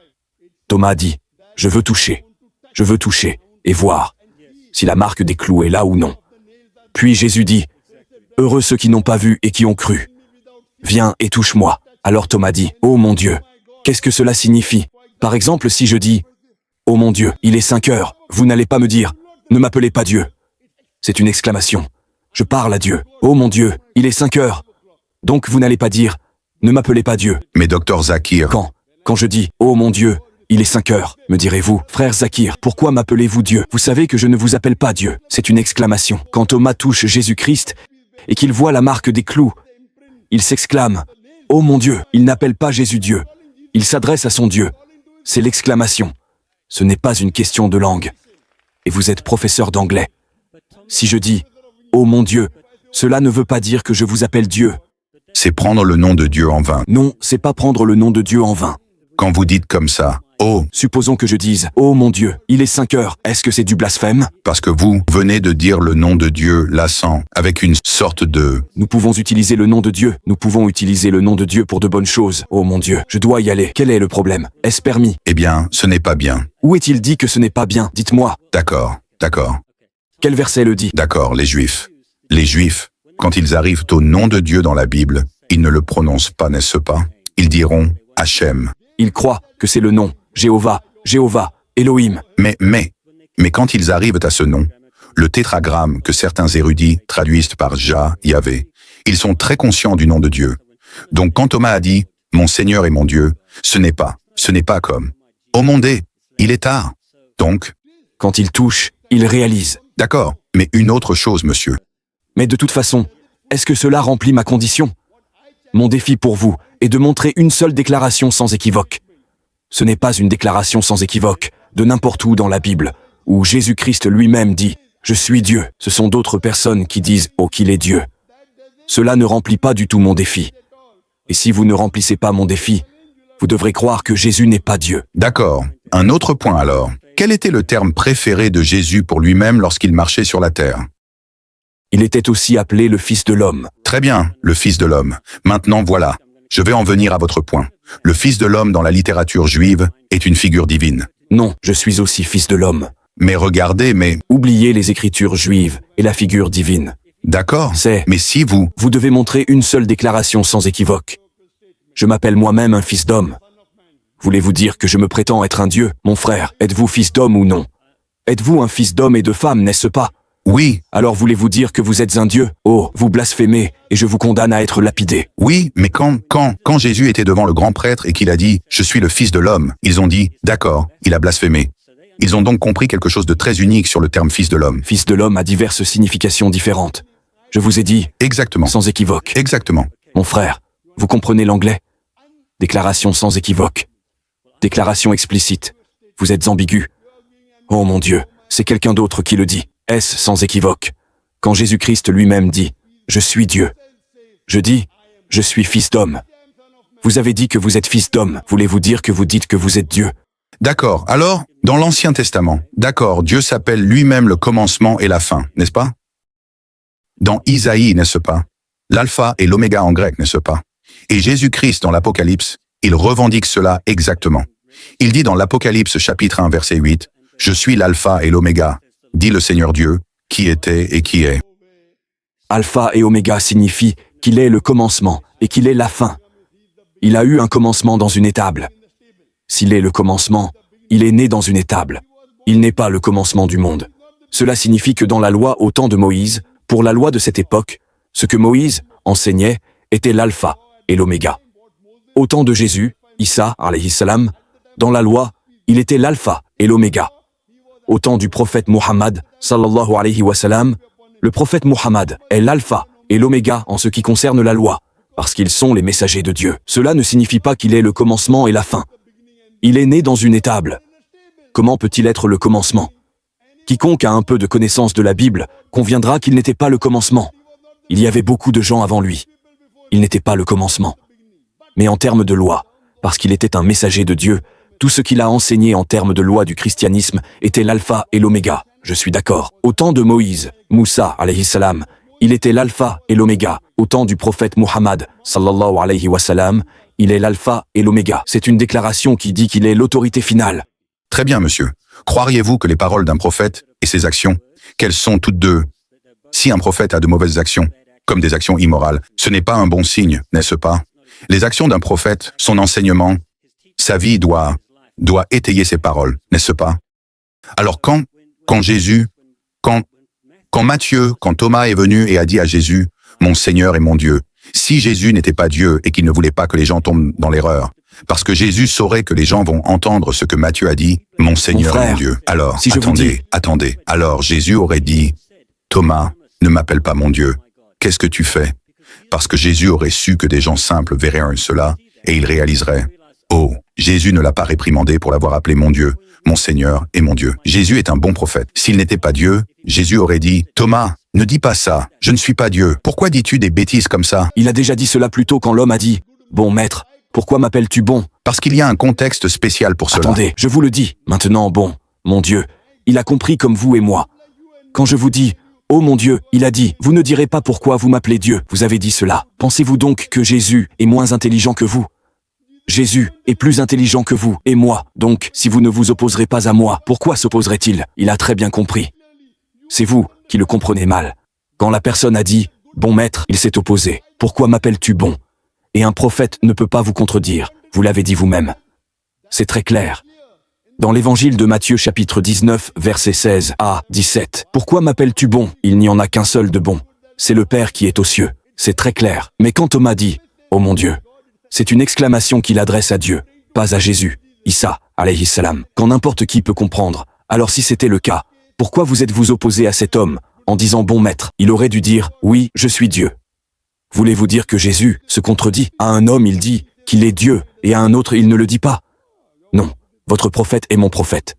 Thomas dit, je veux toucher et voir si la marque des clous est là ou non. Puis Jésus dit, heureux ceux qui n'ont pas vu et qui ont cru. Viens et touche-moi. Alors Thomas dit, oh mon Dieu, qu'est-ce que cela signifie? Par exemple, si je dis, oh mon Dieu, il est 5 heures, vous n'allez pas me dire, ne m'appelez pas Dieu. C'est une exclamation. Je parle à Dieu. Oh mon Dieu, il est 5 heures. Donc vous n'allez pas dire, ne m'appelez pas Dieu. mais docteur Zakir, Quand je dis, oh mon Dieu, il est 5 heures, me direz-vous, frère Zakir, pourquoi m'appelez-vous Dieu? Vous savez que je ne vous appelle pas Dieu. C'est une exclamation. Quand Thomas touche Jésus-Christ et qu'il voit la marque des clous, il s'exclame, oh mon Dieu, il n'appelle pas Jésus Dieu. Il s'adresse à son Dieu. C'est l'exclamation. Ce n'est pas une question de langue. Et vous êtes professeur d'anglais. Si je dis, oh mon Dieu, cela ne veut pas dire que je vous appelle Dieu. c'est prendre le nom de Dieu en vain. Non, c'est pas prendre le nom de Dieu en vain. Quand vous dites comme ça, oh, Supposons que je dise, oh mon Dieu, il est 5 heures, est-ce que c'est du blasphème? parce que vous venez de dire le nom de Dieu lassant, avec une sorte de... Nous pouvons utiliser le nom de Dieu. Nous pouvons utiliser le nom de Dieu pour de bonnes choses. Oh mon Dieu, je dois y aller. Quel est le problème? Est-ce permis? Eh bien, ce n'est pas bien. Où est-il dit que ce n'est pas bien? Dites-moi. D'accord, d'accord, Quel verset le dit? d'accord, les Juifs. Les Juifs, quand ils arrivent au nom de Dieu dans la Bible, ils ne le prononcent pas, n'est-ce pas? Ils diront Hachem. Il croit que c'est le nom. Jéhovah, Elohim. Mais quand ils arrivent à ce nom, le tétragramme que certains érudits traduisent par Jah, Yahvé, ils sont très conscients du nom de Dieu. Donc quand Thomas a dit « Mon Seigneur et mon Dieu », ce n'est pas comme « Oh mon Dieu, il est tard ». Donc, Quand il touche, il réalise. d'accord, mais une autre chose, monsieur. Mais de toute façon, est-ce que cela remplit ma condition? Mon défi pour vous est de montrer une seule déclaration sans équivoque. Ce n'est pas une déclaration sans équivoque, de n'importe où dans la Bible, où Jésus-Christ lui-même dit « Je suis Dieu ». Ce sont d'autres personnes qui disent « Oh qu'il est Dieu ». Cela ne remplit pas du tout mon défi. Et si vous ne remplissez pas mon défi, vous devrez croire que Jésus n'est pas Dieu. D'accord. Un autre point alors. Quel était le terme préféré de Jésus pour lui-même lorsqu'il marchait sur la terre? Il était aussi appelé le Fils de l'homme. Très bien, le Fils de l'homme. Maintenant voilà, je vais en venir à votre point. Le Fils de l'homme dans la littérature juive est une figure divine. Non, je suis aussi Fils de l'homme. Mais regardez, Oubliez les écritures juives et la figure divine. d'accord, C'est- mais si vous... Vous devez montrer une seule déclaration sans équivoque. Je m'appelle moi-même un fils d'homme. Voulez-vous dire que je me prétends être un Dieu, mon frère? Êtes-vous fils d'homme ou non? Êtes-vous un fils d'homme et de femme, n'est-ce pas? Oui, Alors voulez-vous dire que vous êtes un Dieu? Oh, vous blasphémez, et je vous condamne à être lapidé. oui, mais quand Jésus était devant le grand prêtre et qu'il a dit « Je suis le Fils de l'homme », ils ont dit « D'accord, il a blasphémé ». Ils ont donc compris quelque chose de très unique sur le terme Fils de l'homme. Fils de l'homme a diverses significations différentes. Je vous ai dit, Exactement, sans équivoque. exactement. Mon frère, vous comprenez l'anglais? Déclaration sans équivoque. Déclaration explicite. Vous êtes ambigu. Oh mon Dieu, c'est quelqu'un d'autre qui le dit. Est-ce sans équivoque? Quand Jésus-Christ lui-même dit « Je suis Dieu ». Je dis « Je suis fils d'homme ». Vous avez dit que vous êtes fils d'homme. Voulez-vous dire que vous dites que vous êtes Dieu? D'accord, alors, dans l'Ancien Testament, d'accord, Dieu s'appelle lui-même le commencement et la fin, n'est-ce pas? Dans Isaïe, n'est-ce pas? L'alpha et l'oméga en grec, n'est-ce pas? Et Jésus-Christ dans l'Apocalypse, il revendique cela exactement. Il dit dans l'Apocalypse chapitre 1 verset 8, « Je suis l'alpha et l'oméga, dit le Seigneur Dieu, qui était et qui est. Alpha et Oméga signifie qu'il est le commencement et qu'il est la fin. Il a eu un commencement dans une étable. S'il est le commencement, il est né dans une étable. Il n'est pas le commencement du monde. Cela signifie que dans la loi au temps de Moïse, pour la loi de cette époque, ce que Moïse enseignait était l'alpha et l'oméga. Au temps de Jésus, Issa, alayhi salam, dans la loi, il était l'alpha et l'oméga. Au temps du prophète Muhammad, sallallahu alayhi wa sallam, le prophète Muhammad est l'alpha et l'oméga en ce qui concerne la loi, parce qu'ils sont les messagers de Dieu. Cela ne signifie pas qu'il est le commencement et la fin. Il est né dans une étable. Comment peut-il être le commencement? Quiconque a un peu de connaissance de la Bible conviendra qu'il n'était pas le commencement. Il y avait beaucoup de gens avant lui. Il n'était pas le commencement. Mais en termes de loi, parce qu'il était un messager de Dieu, tout ce qu'il a enseigné en termes de loi du christianisme était l'alpha et l'oméga. Je suis d'accord. Au temps de Moïse, Moussa, alayhi salam, il était l'alpha et l'oméga. Au temps du prophète Muhammad, sallallahu alayhi wa sallam, il est l'alpha et l'oméga. C'est une déclaration qui dit qu'il est l'autorité finale. Très bien, monsieur. Croiriez-vous que les paroles d'un prophète et ses actions, qu'elles sont toutes deux, si un prophète a de mauvaises actions, comme des actions immorales, ce n'est pas un bon signe, n'est-ce pas? Les actions d'un prophète, son enseignement, sa vie doit étayer ses paroles, n'est-ce pas? Alors quand Matthieu, quand Thomas est venu et a dit à Jésus, « Mon Seigneur et mon Dieu », si Jésus n'était pas Dieu et qu'il ne voulait pas que les gens tombent dans l'erreur, parce que Jésus saurait que les gens vont entendre ce que Matthieu a dit, « Mon Seigneur et mon Dieu ». Alors, si attendez. Alors Jésus aurait dit, « Thomas, ne m'appelle pas mon Dieu. Qu'est-ce que tu fais ?» Parce que Jésus aurait su que des gens simples verraient cela et ils réaliseraient, « Oh, Jésus ne l'a pas réprimandé pour l'avoir appelé mon Dieu, mon Seigneur et mon Dieu. » Jésus est un bon prophète. S'il n'était pas Dieu, Jésus aurait dit, « Thomas, ne dis pas ça, je ne suis pas Dieu. Pourquoi dis-tu des bêtises comme ça ?» Il a déjà dit cela plus tôt quand l'homme a dit, « Bon maître, pourquoi m'appelles-tu bon ?» Parce qu'il y a un contexte spécial pour cela. Attendez, je vous le dis, maintenant bon, mon Dieu, il a compris comme vous et moi. Quand je vous dis, « Oh mon Dieu », il a dit, « Vous ne direz pas pourquoi vous m'appelez Dieu. » Vous avez dit cela. Pensez-vous donc que Jésus est moins intelligent que vous? Jésus est plus intelligent que vous et moi. Donc, si vous ne vous opposerez pas à moi, pourquoi s'opposerait-il? Il a très bien compris. C'est vous qui le comprenez mal. Quand la personne a dit « Bon maître », il s'est opposé. « Pourquoi m'appelles-tu bon ?» Et un prophète ne peut pas vous contredire. Vous l'avez dit vous-même. C'est très clair. Dans l'évangile de Matthieu chapitre 19, versets 16 à 17. « Pourquoi m'appelles-tu bon? Il n'y en a qu'un seul de bon. C'est le Père qui est aux cieux. » C'est très clair. Mais quand Thomas dit « Oh mon Dieu », c'est une exclamation qu'il adresse à Dieu, pas à Jésus, Issa, alayhi salam. Quand n'importe qui peut comprendre, alors si c'était le cas, pourquoi vous êtes-vous opposé à cet homme, en disant « Bon maître », il aurait dû dire « Oui, je suis Dieu ». Voulez-vous dire que Jésus se contredit? À un homme, il dit qu'il est Dieu, et à un autre, il ne le dit pas. Non, votre prophète est mon prophète.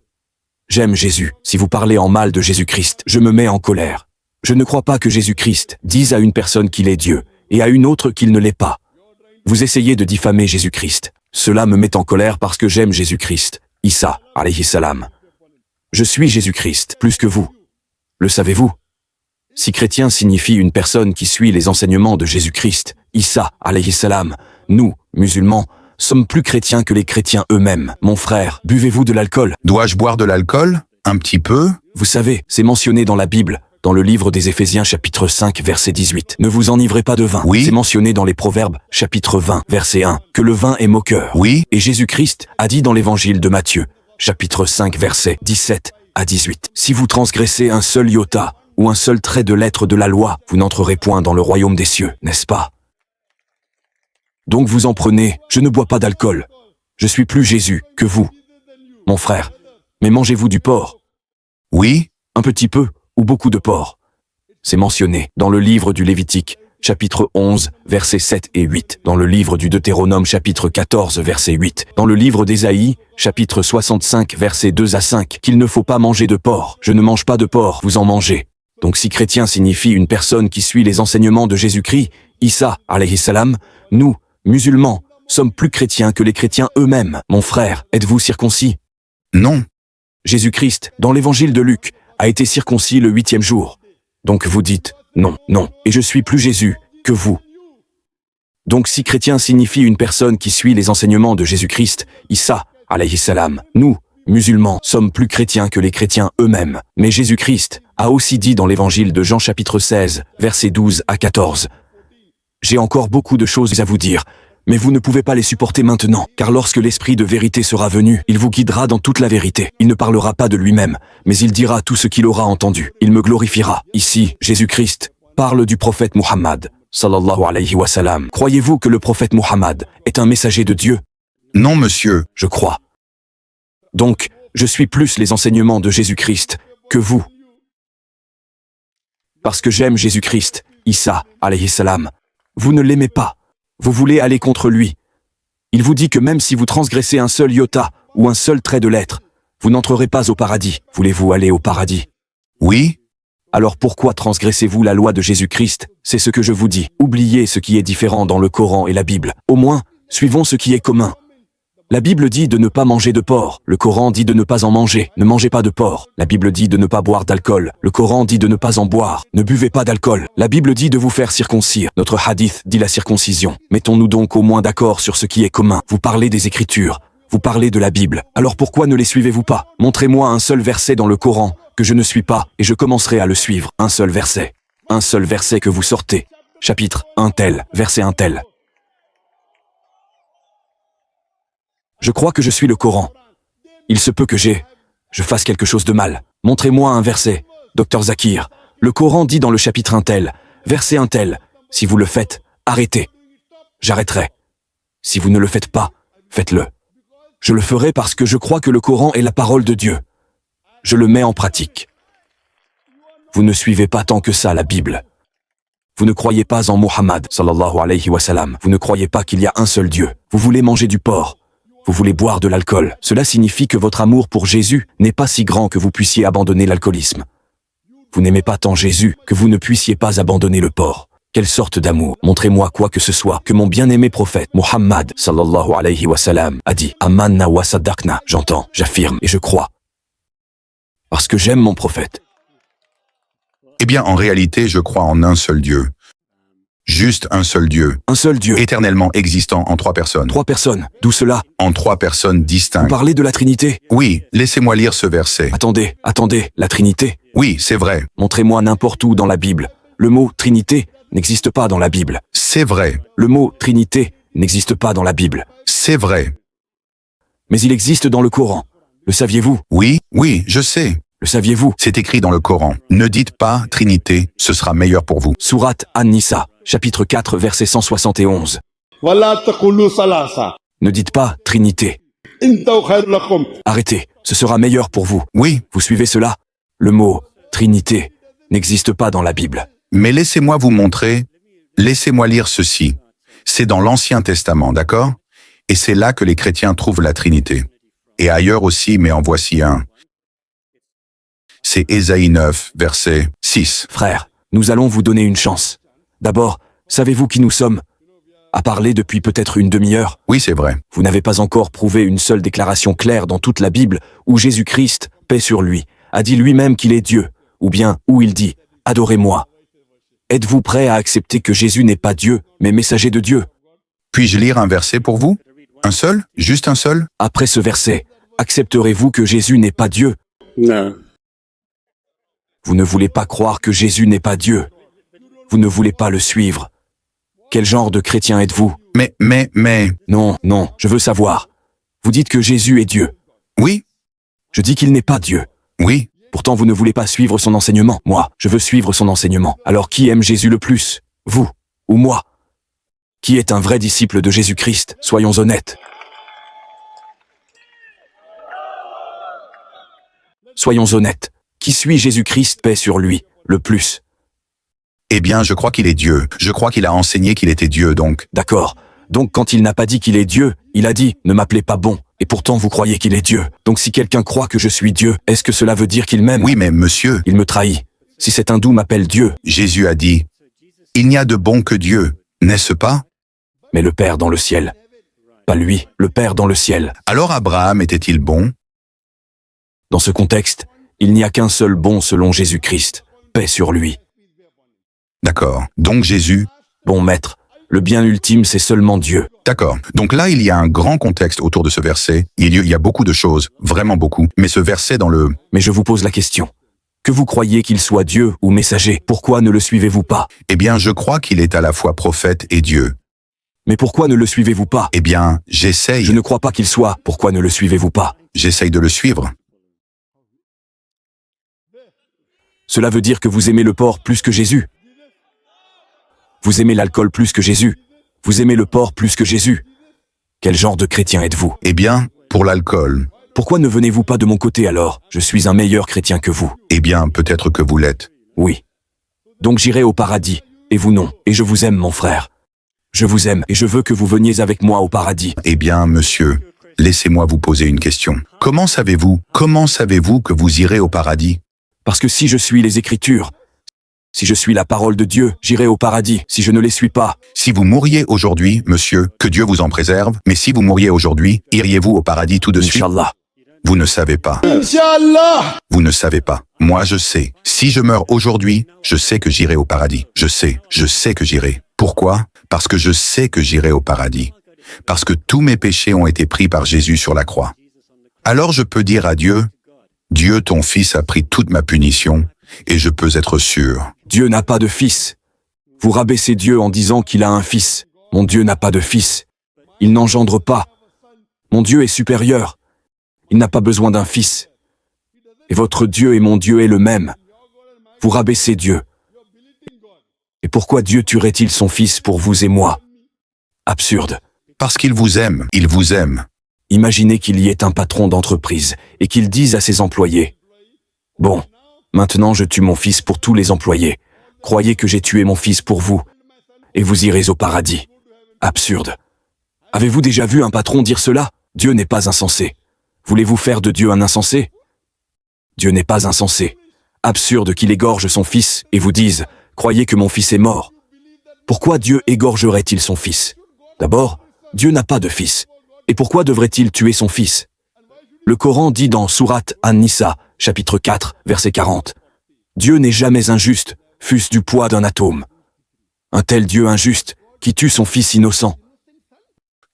J'aime Jésus. Si vous parlez en mal de Jésus-Christ, je me mets en colère. Je ne crois pas que Jésus-Christ dise à une personne qu'il est Dieu, et à une autre qu'il ne l'est pas. Vous essayez de diffamer Jésus-Christ. Cela me met en colère parce que j'aime Jésus-Christ. Issa, alayhi salam. Je suis Jésus-Christ, plus que vous. Le savez-vous? Si chrétien signifie une personne qui suit les enseignements de Jésus-Christ, Issa, alayhi salam, nous, musulmans, sommes plus chrétiens que les chrétiens eux-mêmes. Mon frère, buvez-vous de l'alcool? Dois-je boire de l'alcool? Un petit peu? Vous savez, c'est mentionné dans la Bible, dans le livre des Éphésiens chapitre 5 verset 18. Ne vous enivrez pas de vin. Oui. C'est mentionné dans les Proverbes chapitre 20 verset 1, que le vin est moqueur. Oui. Et Jésus-Christ a dit dans l'évangile de Matthieu, chapitre 5 verset 17 à 18. Si vous transgressez un seul iota, ou un seul trait de lettre de la loi, vous n'entrerez point dans le royaume des cieux, n'est-ce pas? Donc vous en prenez, je ne bois pas d'alcool. Je suis plus Jésus que vous, mon frère. Mais mangez-vous du porc? Oui. Un petit peu, ou beaucoup de porc. C'est mentionné dans le livre du Lévitique, chapitre 11, versets 7 et 8, dans le livre du Deutéronome, chapitre 14, verset 8, dans le livre d'Ésaïe, chapitre 65, versets 2 à 5, qu'il ne faut pas manger de porc. Je ne mange pas de porc, vous en mangez. Donc si chrétien signifie une personne qui suit les enseignements de Jésus-Christ, Issa, alayhi salam, nous, musulmans, sommes plus chrétiens que les chrétiens eux-mêmes. Mon frère, êtes-vous circoncis? Non. Jésus-Christ, dans l'évangile de Luc, a été circoncis le 8e jour. Donc vous dites, non, non, et je suis plus Jésus que vous. Donc si chrétien signifie une personne qui suit les enseignements de Jésus-Christ, Issa, alayhi salam, nous, musulmans, sommes plus chrétiens que les chrétiens eux-mêmes. Mais Jésus-Christ a aussi dit dans l'évangile de Jean chapitre 16, versets 12 à 14. J'ai encore beaucoup de choses à vous dire, mais vous ne pouvez pas les supporter maintenant, car lorsque l'Esprit de vérité sera venu, il vous guidera dans toute la vérité. Il ne parlera pas de lui-même, mais il dira tout ce qu'il aura entendu. Il me glorifiera. Ici, Jésus-Christ parle du prophète Muhammad, sallallahu alayhi wa sallam. Croyez-vous que le prophète Muhammad est un messager de Dieu? Non, monsieur. Je crois. Donc, je suis plus les enseignements de Jésus-Christ que vous. Parce que j'aime Jésus-Christ Issa, alayhi salam. Vous ne l'aimez pas. Vous voulez aller contre lui. Il vous dit que même si vous transgressez un seul iota ou un seul trait de lettre, vous n'entrerez pas au paradis. Voulez-vous aller au paradis? Oui, Alors pourquoi transgressez-vous la loi de Jésus-Christ? C'est ce que je vous dis. Oubliez ce qui est différent dans le Coran et la Bible. Au moins, suivons ce qui est commun. La Bible dit de ne pas manger de porc. Le Coran dit de ne pas en manger. Ne mangez pas de porc. La Bible dit de ne pas boire d'alcool. Le Coran dit de ne pas en boire. Ne buvez pas d'alcool. La Bible dit de vous faire circoncire. Notre hadith dit la circoncision. Mettons-nous donc au moins d'accord sur ce qui est commun. Vous parlez des Écritures. Vous parlez de la Bible. Alors pourquoi ne les suivez-vous pas? Montrez-moi un seul verset dans le Coran que je ne suis pas et je commencerai à le suivre. Un seul verset. Un seul verset que vous sortez. Chapitre, un tel, verset un tel. Je crois que je suis le Coran. Il se peut que je fasse quelque chose de mal. Montrez-moi un verset. Docteur Zakir, le Coran dit dans le chapitre un tel, verset un tel, si vous le faites, arrêtez. J'arrêterai. Si vous ne le faites pas, faites-le. Je le ferai parce que je crois que le Coran est la parole de Dieu. Je le mets en pratique. Vous ne suivez pas tant que ça la Bible. Vous ne croyez pas en Muhammad, sallallahu alayhi wa sallam. Vous ne croyez pas qu'il y a un seul Dieu. Vous voulez manger du porc. Vous voulez boire de l'alcool. Cela signifie que votre amour pour Jésus n'est pas si grand que vous puissiez abandonner l'alcoolisme. Vous n'aimez pas tant Jésus que vous ne puissiez pas abandonner le porc. Quelle sorte d'amour? Montrez-moi quoi que ce soit que mon bien-aimé prophète Muhammad, sallallahu alayhi wa sallam, a dit. Amanna wa saddaqna. J'entends, j'affirme et je crois. Parce que j'aime mon prophète. eh bien en réalité je crois en un seul Dieu. Juste un seul Dieu, Un seul Dieu. éternellement existant en trois personnes. Trois personnes. D'où cela? En trois personnes Vous distinctes. parlez de la Trinité? Oui, laissez-moi lire ce verset. Attendez, la Trinité? Oui, c'est vrai, Montrez-moi n'importe où dans la Bible. Le mot Trinité n'existe pas dans la Bible. c'est vrai, Le mot Trinité n'existe pas dans la Bible. c'est vrai. Mais il existe dans le Coran. Le saviez-vous? Oui, oui, je sais. Le saviez-vous? C'est écrit dans le Coran. Ne dites pas Trinité, ce sera meilleur pour vous. Sourate An-Nisa, chapitre 4, verset 171. ولا تقولوا ثلاثة Ne dites pas Trinité. انتوا خير لكم. Arrêtez, ce sera meilleur pour vous. Oui, Vous suivez cela? Le mot Trinité n'existe pas dans la Bible. mais laissez-moi vous montrer, laissez-moi lire ceci. C'est dans l'Ancien Testament, d'accord? Et c'est là que les chrétiens trouvent la Trinité. Et ailleurs aussi, mais en voici un. C'est Ésaïe 9, verset 6. Frère, nous allons vous donner une chance. D'abord, savez-vous qui nous sommes? À parler depuis peut-être une demi-heure. Oui, c'est vrai. Vous n'avez pas encore prouvé une seule déclaration claire dans toute la Bible où Jésus-Christ, paix sur lui, a dit lui-même qu'il est Dieu, ou bien où il dit « Adorez-moi ». Êtes-vous prêt à accepter que Jésus n'est pas Dieu, mais messager de Dieu? Puis-je lire un verset pour vous? Un seul? Juste un seul? Après ce verset, accepterez-vous que Jésus n'est pas Dieu? نعم. Vous ne voulez pas croire que Jésus n'est pas Dieu. Vous ne voulez pas le suivre. Quel genre de chrétien êtes-vous? Mais, Non, je veux savoir. Vous dites que Jésus est Dieu. oui, Je dis qu'il n'est pas Dieu. oui, Pourtant, vous ne voulez pas suivre son enseignement. Moi, je veux suivre son enseignement. Alors qui aime Jésus le plus? Vous ou moi? Qui est un vrai disciple de Jésus-Christ? Soyons honnêtes. Soyons honnêtes. Qui suit Jésus-Christ, paix sur lui, le plus? eh bien, je crois qu'il est Dieu. Je crois qu'il a enseigné qu'il était Dieu, donc. D'accord. Donc quand il n'a pas dit qu'il est Dieu, il a dit « Ne m'appelez pas bon ». Et pourtant vous croyez qu'il est Dieu. Donc si quelqu'un croit que je suis Dieu, est-ce que cela veut dire qu'il m'aime? Oui, mais monsieur, Il me trahit. Si cet hindou m'appelle Dieu, Jésus a dit, il n'y a de bon que Dieu, n'est-ce pas? mais le Père dans le ciel. Pas lui, le Père dans le ciel. Alors Abraham était-il bon? Dans ce contexte, il n'y a qu'un seul bon selon Jésus-Christ. Paix sur lui. D'accord. Donc Jésus, Bon maître, le bien ultime c'est seulement Dieu. d'accord. Donc là, il y a un grand contexte autour de ce verset. Il y a beaucoup de choses, vraiment beaucoup. Mais ce verset dans le... Mais je vous pose la question. Que vous croyez qu'il soit Dieu ou messager, pourquoi ne le suivez-vous pas? Eh bien, je crois qu'il est à la fois prophète et Dieu. Mais pourquoi ne le suivez-vous pas? Eh bien, j'essaye, Je ne crois pas qu'il soit. Pourquoi ne le suivez-vous pas? j'essaye de le suivre. Cela veut dire que vous aimez le porc plus que Jésus. Vous aimez l'alcool plus que Jésus. Vous aimez le porc plus que Jésus. Quel genre de chrétien êtes-vous? Eh bien, pour l'alcool, Pourquoi ne venez-vous pas de mon côté alors? Je suis un meilleur chrétien que vous. eh bien, peut-être que vous l'êtes. Oui. Donc j'irai au paradis. et vous non. Et je vous aime, mon frère. Je vous aime, et je veux que vous veniez avec moi au paradis. Eh bien, monsieur, laissez-moi vous poser une question. Comment savez-vous que vous irez au paradis? Parce que si je suis les Écritures, si je suis la parole de Dieu, j'irai au paradis. Si je ne les suis pas, Si vous mouriez aujourd'hui, monsieur, que Dieu vous en préserve, mais si vous mouriez aujourd'hui, iriez-vous au paradis tout de suite? Inch'Allah. Vous ne savez pas. Inch'Allah. Vous ne savez pas. Moi, je sais. Si je meurs aujourd'hui, je sais que j'irai au paradis. Je sais que j'irai. Pourquoi? Parce que je sais que j'irai au paradis. Parce que tous mes péchés ont été pris par Jésus sur la croix. Alors je peux dire à Dieu, Dieu, ton Fils a pris toute ma punition, et je peux être sûr. Dieu n'a pas de fils. Vous rabaissez Dieu en disant qu'il a un fils. Mon Dieu n'a pas de fils. Il n'engendre pas. Mon Dieu est supérieur. Il n'a pas besoin d'un fils. Et votre Dieu et mon Dieu est le même. Vous rabaissez Dieu. Et pourquoi Dieu tuerait-il son fils pour vous et moi? Absurde. Parce qu'il vous aime, il vous aime. Imaginez qu'il y ait un patron d'entreprise et qu'il dise à ses employés « Bon, maintenant je tue mon fils pour tous les employés. Croyez que j'ai tué mon fils pour vous, et vous irez au paradis. » Absurde. Avez-vous déjà vu un patron dire cela? Dieu n'est pas insensé. Voulez-vous faire de Dieu un insensé? Dieu n'est pas insensé. Absurde qu'il égorge son fils et vous dise « Croyez que mon fils est mort. » Pourquoi Dieu égorgerait-il son fils? D'abord, Dieu n'a pas de fils. Et pourquoi devrait-il tuer son fils? Le Coran dit dans Sourate An-Nisa, chapitre 4, verset 40. Dieu n'est jamais injuste, fût-ce du poids d'un atome. Un tel Dieu injuste qui tue son fils innocent.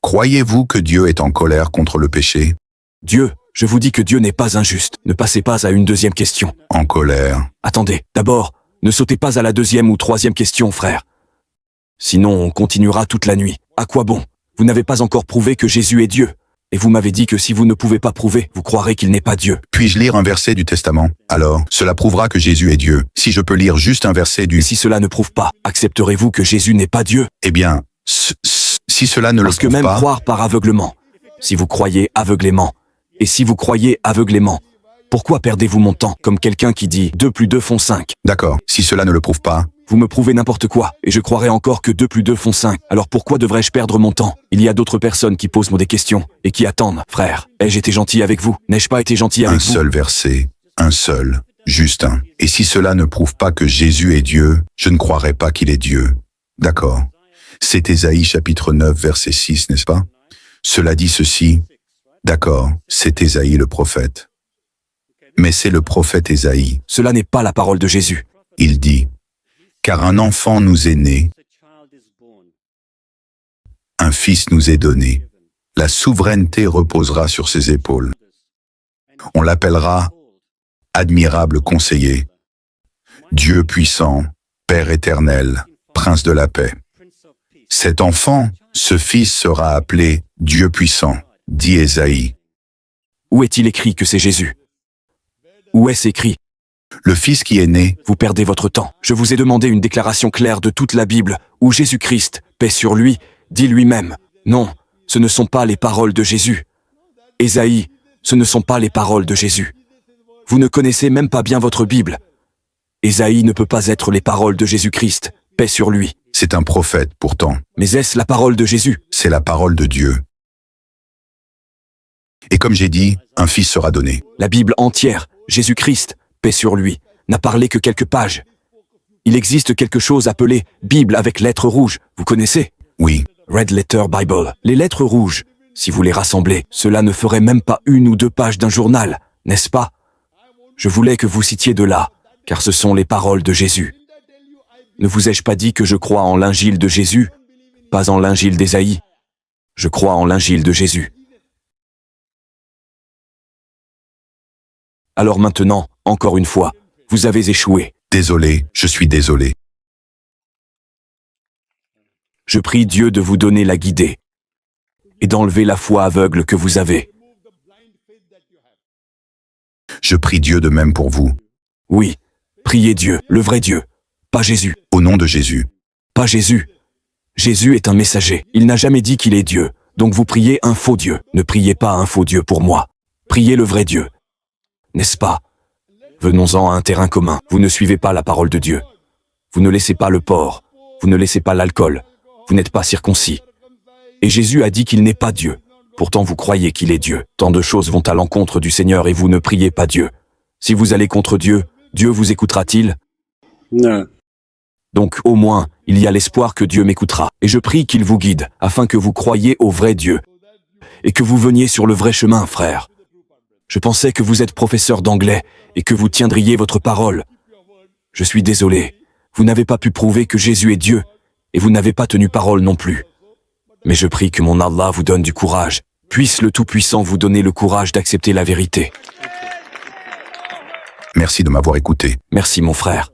Croyez-vous que Dieu est en colère contre le péché? Dieu, je vous dis que Dieu n'est pas injuste. Ne passez pas à une deuxième question. En colère. Attendez, d'abord, ne sautez pas à la deuxième ou troisième question, frère. Sinon, on continuera toute la nuit. À quoi bon? Vous n'avez pas encore prouvé que Jésus est Dieu. Et vous m'avez dit que si vous ne pouvez pas prouver, vous croirez qu'il n'est pas Dieu. Puis-je lire un verset du Testament? Alors, cela prouvera que Jésus est Dieu. Si je peux lire juste un verset Et du... si cela ne prouve pas, accepterez-vous que Jésus n'est pas Dieu? Eh bien, si cela ne le Parce que prouve même pas... croire par aveuglement, si vous croyez aveuglément, et si vous croyez aveuglément, pourquoi perdez-vous mon temps comme quelqu'un qui dit 2 plus 2 font 5? D'accord, si cela ne le prouve pas... Vous me prouvez n'importe quoi, et je croirai encore que 2 plus 2 font 5. Alors pourquoi devrais-je perdre mon temps? Il y a d'autres personnes qui posent des questions, et qui attendent. Frère, ai-je été gentil avec vous? N'ai-je pas été gentil avec Un vous? seul verset, un seul, juste un. Et si cela ne prouve pas que Jésus est Dieu, je ne croirai pas qu'il est Dieu. D'accord. C'est Ésaïe chapitre 9 verset 6, n'est-ce pas? Cela dit ceci. D'accord, c'est Ésaïe le prophète. Mais c'est le prophète Ésaïe. Cela n'est pas la parole de Jésus. Il dit, car un enfant nous est né, un fils nous est donné. La souveraineté reposera sur ses épaules. On l'appellera admirable conseiller, Dieu puissant, Père éternel, Prince de la paix. Cet enfant, ce fils sera appelé Dieu puissant, dit Ésaïe. Où est-il écrit que c'est Jésus? Où est-ce écrit? Le fils qui est né, Vous perdez votre temps. Je vous ai demandé une déclaration claire de toute la Bible, où Jésus-Christ, paix sur lui, dit lui-même, non, ce ne sont pas les paroles de Jésus. Ésaïe, ce ne sont pas les paroles de Jésus. Vous ne connaissez même pas bien votre Bible. Ésaïe ne peut pas être les paroles de Jésus-Christ, paix sur lui. c'est un prophète pourtant, Mais est-ce la parole de Jésus? c'est la parole de Dieu. Et comme j'ai dit, un fils sera donné. La Bible entière, Jésus-Christ, paix sur lui, n'a parlé que quelques pages. Il existe quelque chose appelé Bible avec lettres rouges, vous connaissez? Oui, Red Letter Bible. Les lettres rouges, si vous les rassemblez, cela ne ferait même pas 1 ou 2 pages d'un journal, n'est-ce pas? Je voulais que vous citiez de là, car ce sont les paroles de Jésus. Ne vous ai-je pas dit que je crois en l'injil de Jésus, pas en l'injil d'Ésaïe? Je crois en l'injil de Jésus. Alors maintenant, encore une fois, vous avez échoué. désolé, je suis désolé. Je prie Dieu de vous donner la guidée et d'enlever la foi aveugle que vous avez. Je prie Dieu de même pour vous. Oui, priez Dieu, le vrai Dieu, pas Jésus, Au nom de Jésus. pas Jésus. Jésus est un messager, il n'a jamais dit qu'il est Dieu, donc vous priez un faux Dieu. Ne priez pas un faux Dieu pour moi, priez le vrai Dieu. N'est-ce pas? Venons-en à un terrain commun, vous ne suivez pas la parole de Dieu. Vous ne laissez pas le porc, Vous ne laissez pas l'alcool. Vous n'êtes pas circoncis. Et Jésus a dit qu'il n'est pas Dieu. Pourtant vous croyez qu'il est Dieu. Tant de choses vont à l'encontre du Seigneur et vous ne priez pas Dieu. Si vous allez contre Dieu, Dieu vous écoutera-t-il? Non. Donc au moins, il y a l'espoir que Dieu m'écoutera. Et je prie qu'il vous guide, afin que vous croyiez au vrai Dieu. Et que vous veniez sur le vrai chemin, frère. Je pensais que vous êtes professeur d'anglais et que vous tiendriez votre parole. Je suis désolé. Vous n'avez pas pu prouver que Jésus est Dieu, et vous n'avez pas tenu parole non plus. Mais je prie que mon Allah vous donne du courage. Puisse le Tout-Puissant vous donner le courage d'accepter la vérité. Merci de m'avoir écouté. Merci mon frère.